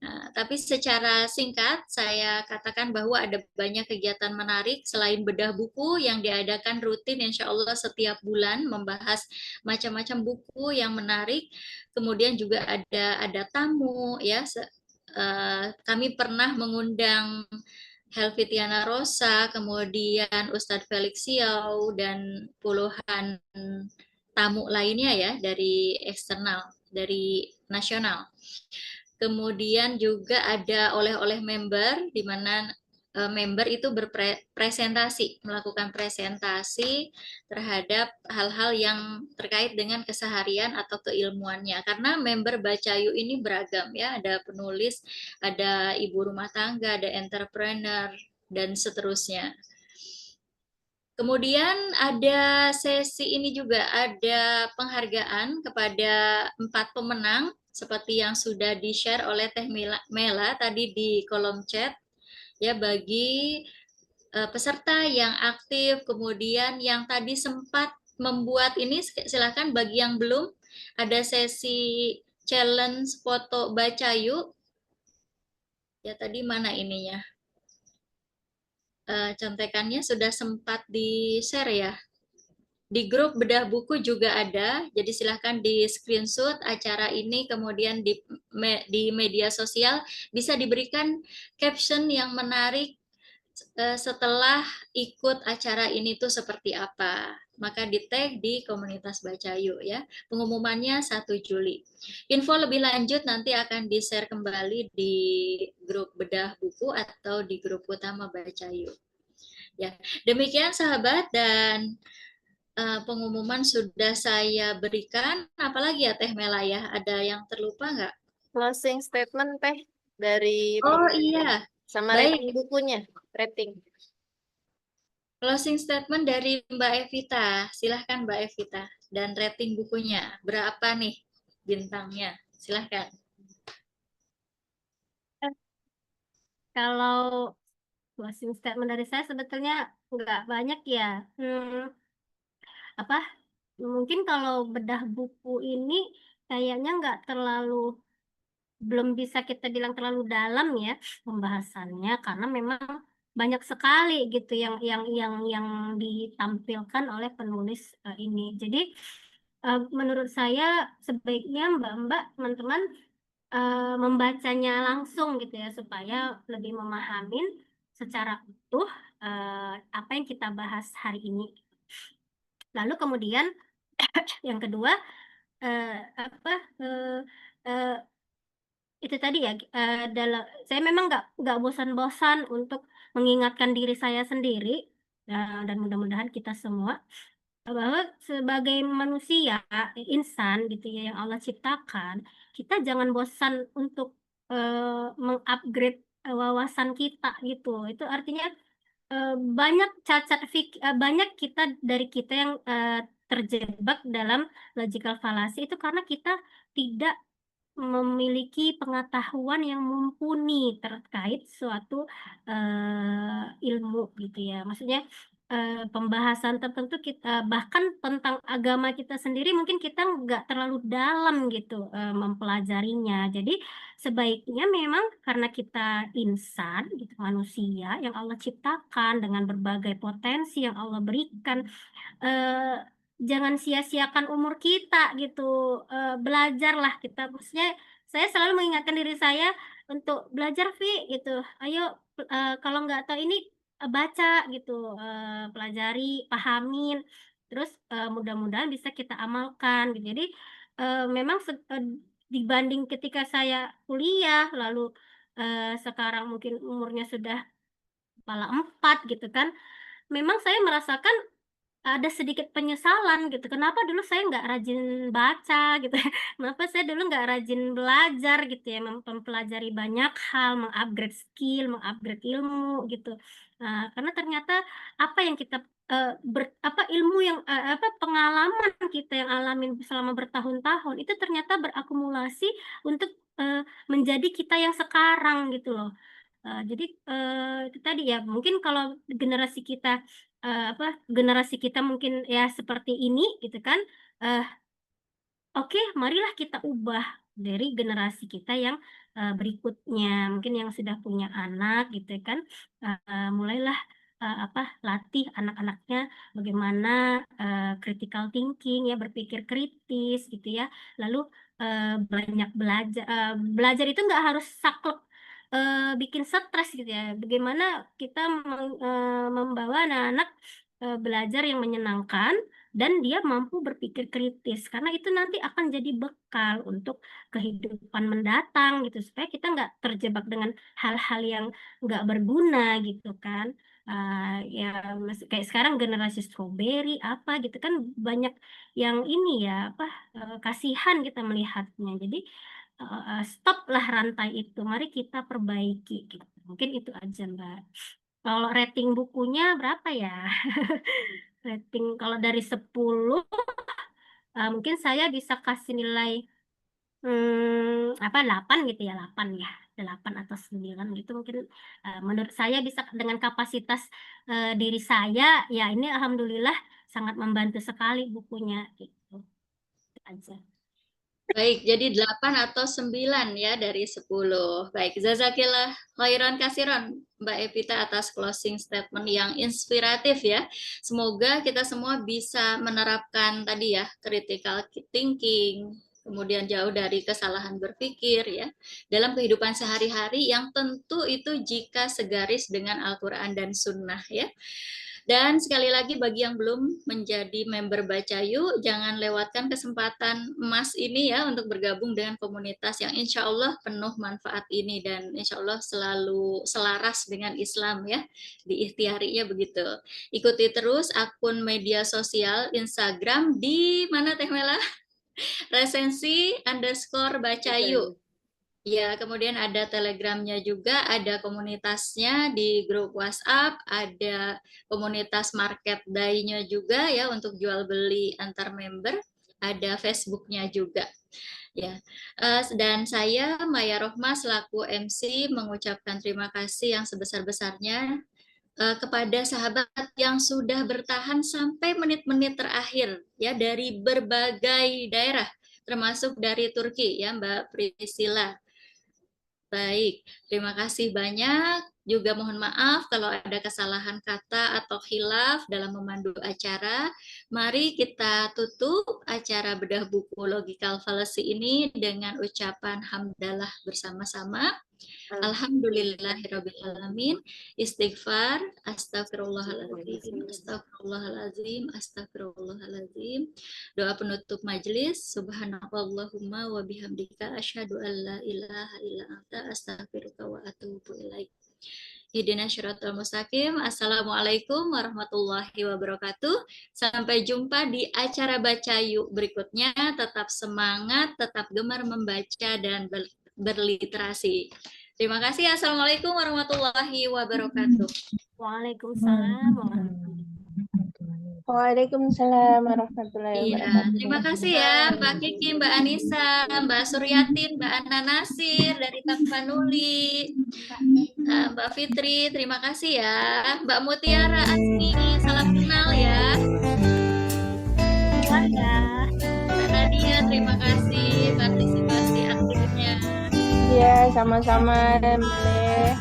Nah, tapi secara singkat saya katakan bahwa ada banyak kegiatan menarik selain bedah buku yang diadakan rutin insya Allah setiap bulan membahas macam-macam buku yang menarik. Kemudian juga ada tamu ya. Kami pernah mengundang Helvitiana Rosa, kemudian Ustadz Felix Siau dan puluhan tamu lainnya ya dari eksternal, dari nasional. Kemudian juga ada oleh-oleh member, di mana member itu berpresentasi, melakukan presentasi terhadap hal-hal yang terkait dengan keseharian atau keilmuannya. Karena member Bacayu ini beragam ya, ada penulis, ada ibu rumah tangga, ada entrepreneur, dan seterusnya. Kemudian ada sesi ini juga, ada penghargaan kepada 4 pemenang seperti yang sudah di-share oleh Teh Mela tadi di kolom chat ya, bagi peserta yang aktif, kemudian yang tadi sempat membuat ini silakan, bagi yang belum ada sesi challenge foto Bacayu ya, tadi mana ininya, contekannya sudah sempat di-share ya. Di grup bedah buku juga ada, jadi silahkan di screenshot acara ini, kemudian di media sosial bisa diberikan caption yang menarik setelah ikut acara ini tuh seperti apa. Maka di tag di komunitas Bacayu ya. Pengumumannya 1 Juli. Info lebih lanjut nanti akan di-share kembali di grup bedah buku atau di grup utama Bacayu. Ya, demikian sahabat, dan pengumuman sudah saya berikan. Apalagi ya Teh Mela ya? Ada yang terlupa nggak? Closing statement Teh dari Oh iya, sama baik. rating bukunya, rating. Closing statement dari Mbak Evita. Silahkan Mbak Evita. Dan rating bukunya. Berapa nih bintangnya? Silahkan. Kalau closing statement dari saya sebetulnya nggak banyak ya. Apa? Mungkin kalau bedah buku ini kayaknya nggak terlalu, belum bisa kita bilang terlalu dalam ya pembahasannya, karena memang banyak sekali gitu yang ditampilkan oleh penulis ini. Jadi menurut saya sebaiknya Mbak-mbak, teman-teman membacanya langsung gitu ya, supaya lebih memahamin secara utuh apa yang kita bahas hari ini. Lalu kemudian yang kedua apa itu tadi ya, saya memang nggak bosan-bosan untuk mengingatkan diri saya sendiri, dan mudah-mudahan kita semua, bahwa sebagai manusia, insan gitu ya, yang Allah ciptakan, kita jangan bosan untuk mengupgrade wawasan kita gitu. Itu artinya banyak banyak dari kita yang terjebak dalam logical fallacy itu karena kita tidak memiliki pengetahuan yang mumpuni terkait suatu ilmu gitu ya. Maksudnya pembahasan tertentu kita, bahkan tentang agama kita sendiri mungkin kita nggak terlalu dalam gitu mempelajarinya. Jadi sebaiknya memang karena kita insan gitu, manusia yang Allah ciptakan dengan berbagai potensi yang Allah berikan, eh, jangan sia-siakan umur kita gitu. Belajarlah kita, maksudnya saya selalu mengingatkan diri saya untuk belajar, Vi gitu. Ayo kalau nggak tahu ini baca gitu, pelajari, pahamin, terus mudah-mudahan bisa kita amalkan gitu. Jadi memang dibanding ketika saya kuliah lalu sekarang mungkin umurnya sudah kepala 4 gitu kan, memang saya merasakan ada sedikit penyesalan gitu. Kenapa dulu saya nggak rajin baca gitu ya. Kenapa saya dulu nggak rajin belajar gitu ya, mempelajari banyak hal, mengupgrade skill, mengupgrade ilmu gitu. Nah, karena ternyata apa yang kita ilmu yang pengalaman kita yang alamin selama bertahun-tahun itu ternyata berakumulasi untuk menjadi kita yang sekarang gitu loh. Jadi itu tadi ya, mungkin kalau generasi kita mungkin ya seperti ini gitu kan, oke, marilah kita ubah dari generasi kita yang berikutnya, mungkin yang sudah punya anak gitu kan, mulailah latih anak-anaknya bagaimana critical thinking ya, berpikir kritis gitu ya, lalu banyak belajar itu nggak harus saklek bikin stres gitu ya, bagaimana kita membawa anak-anak belajar yang menyenangkan dan dia mampu berpikir kritis, karena itu nanti akan jadi bekal untuk kehidupan mendatang gitu, supaya kita nggak terjebak dengan hal-hal yang nggak berguna gitu kan. Ya kayak sekarang generasi strawberry apa gitu kan, banyak yang ini ya kasihan kita melihatnya. Jadi stoplah rantai itu, mari kita perbaiki gitu. Mungkin itu aja Mbak. Kalau rating bukunya berapa ya? Rating kalau dari 10 mungkin saya bisa kasih nilai 8 gitu ya, 8 ya. 8 atau 9 gitu mungkin, menurut saya bisa dengan kapasitas diri saya ya, ini alhamdulillah sangat membantu sekali bukunya gitu. Itu aja. Baik, jadi 8 atau 9 ya dari 10. Baik, jazakillah khairan kasiran Mbak Evita atas closing statement yang inspiratif ya. Semoga kita semua bisa menerapkan tadi ya, critical thinking, kemudian jauh dari kesalahan berpikir ya, dalam kehidupan sehari-hari yang tentu itu jika segaris dengan Al-Quran dan Sunnah ya. Dan sekali lagi bagi yang belum menjadi member Baca Yuk, jangan lewatkan kesempatan emas ini ya untuk bergabung dengan komunitas yang insya Allah penuh manfaat ini dan insya Allah selalu selaras dengan Islam ya, diikhtiarinya begitu. Ikuti terus akun media sosial Instagram di mana Teh Mela? Resensi_Baca Yuk. Ya, kemudian ada Telegramnya juga, ada komunitasnya di grup WhatsApp, ada komunitas market day-nya juga ya untuk jual beli antar member, ada Facebooknya juga. Ya, dan saya Maya Rohma selaku MC mengucapkan terima kasih yang sebesar-besarnya kepada sahabat yang sudah bertahan sampai menit-menit terakhir ya dari berbagai daerah, termasuk dari Turki ya Mbak Priscilla. Baik, terima kasih banyak. Juga mohon maaf kalau ada kesalahan kata atau khilaf dalam memandu acara. Mari kita tutup acara bedah buku Logical Fallacy ini dengan ucapan hamdalah bersama-sama. Alhamdulillahirrabbilalamin. Istighfar. Astagfirullahaladzim. Astagfirullahaladzim. Astagfirullahaladzim. Doa penutup majelis. Subhanakallahumma wa bihamdika asyhadu an la ilaha illa anta astaghfiruka wa atubu ilaik. Ihdinas syiratal mustaqim. Assalamualaikum warahmatullahi wabarakatuh. Sampai jumpa di acara Baca Yuk berikutnya. Tetap semangat, tetap gemar membaca dan berliterasi. Terima kasih. Assalamualaikum warahmatullahi wabarakatuh. Waalaikumsalam warahmatullahi wabarakatuh. Waalaikumsalam warahmatullahi Iya, wabarakatuh. terima kasih ya Mbak Kiki, Mbak Anissa, Mbak Suryatin, Mbak Ana Nasir dari Tapanuli, Mbak Fitri, terima kasih ya. Mbak Mutiara Asmi, salam kenal ya. Keluarga. Mbak Nadia, terima kasih partisipasi aktifnya. Iya, sama-sama Mbak.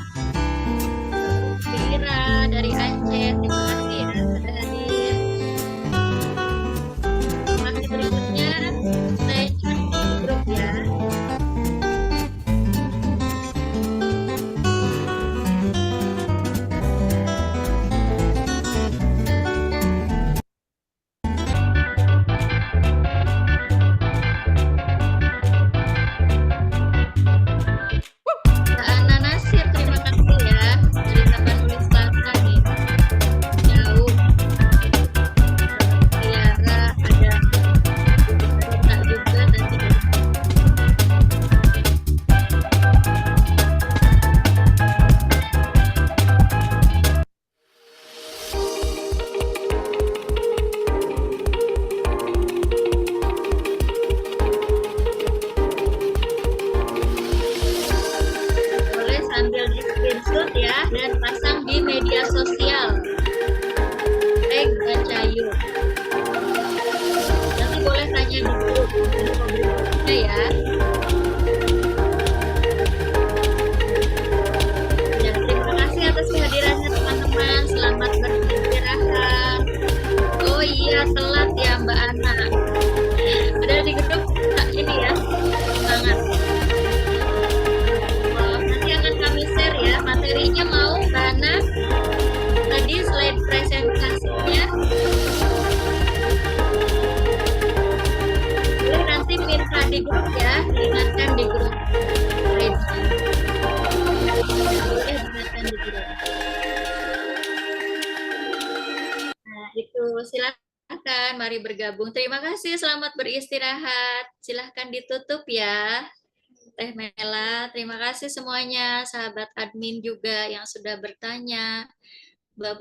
Fira dari Aceh, terima kasih ya sudah hadir. Masih berikutnya saya cek di grup ya. Mbak Ana Nasir, terima kasih ya dari Tapanuli Selatan nih. Jauh. Tiara ada Rita juga tadi dari boleh sambil di screenshot ya dan pasang di media sosial. Tag Baca Yuk. Nanti boleh tanya di grup info berikutnya ya. Iya, telat ya Mbak Ana. Udah di grup ini ya, semangat. Nanti akan kami share ya materinya, mau Mbak Ana? Tadi slide presentasinya. Boleh nanti minta di grup ya, diingatkan di grup. Boleh diingatkan di grup. Nah, itu silakan, mari bergabung. Terima kasih, selamat beristirahat. Silahkan ditutup ya. Teh Mela, terima kasih semuanya, sahabat admin juga yang sudah bertanya. Mbak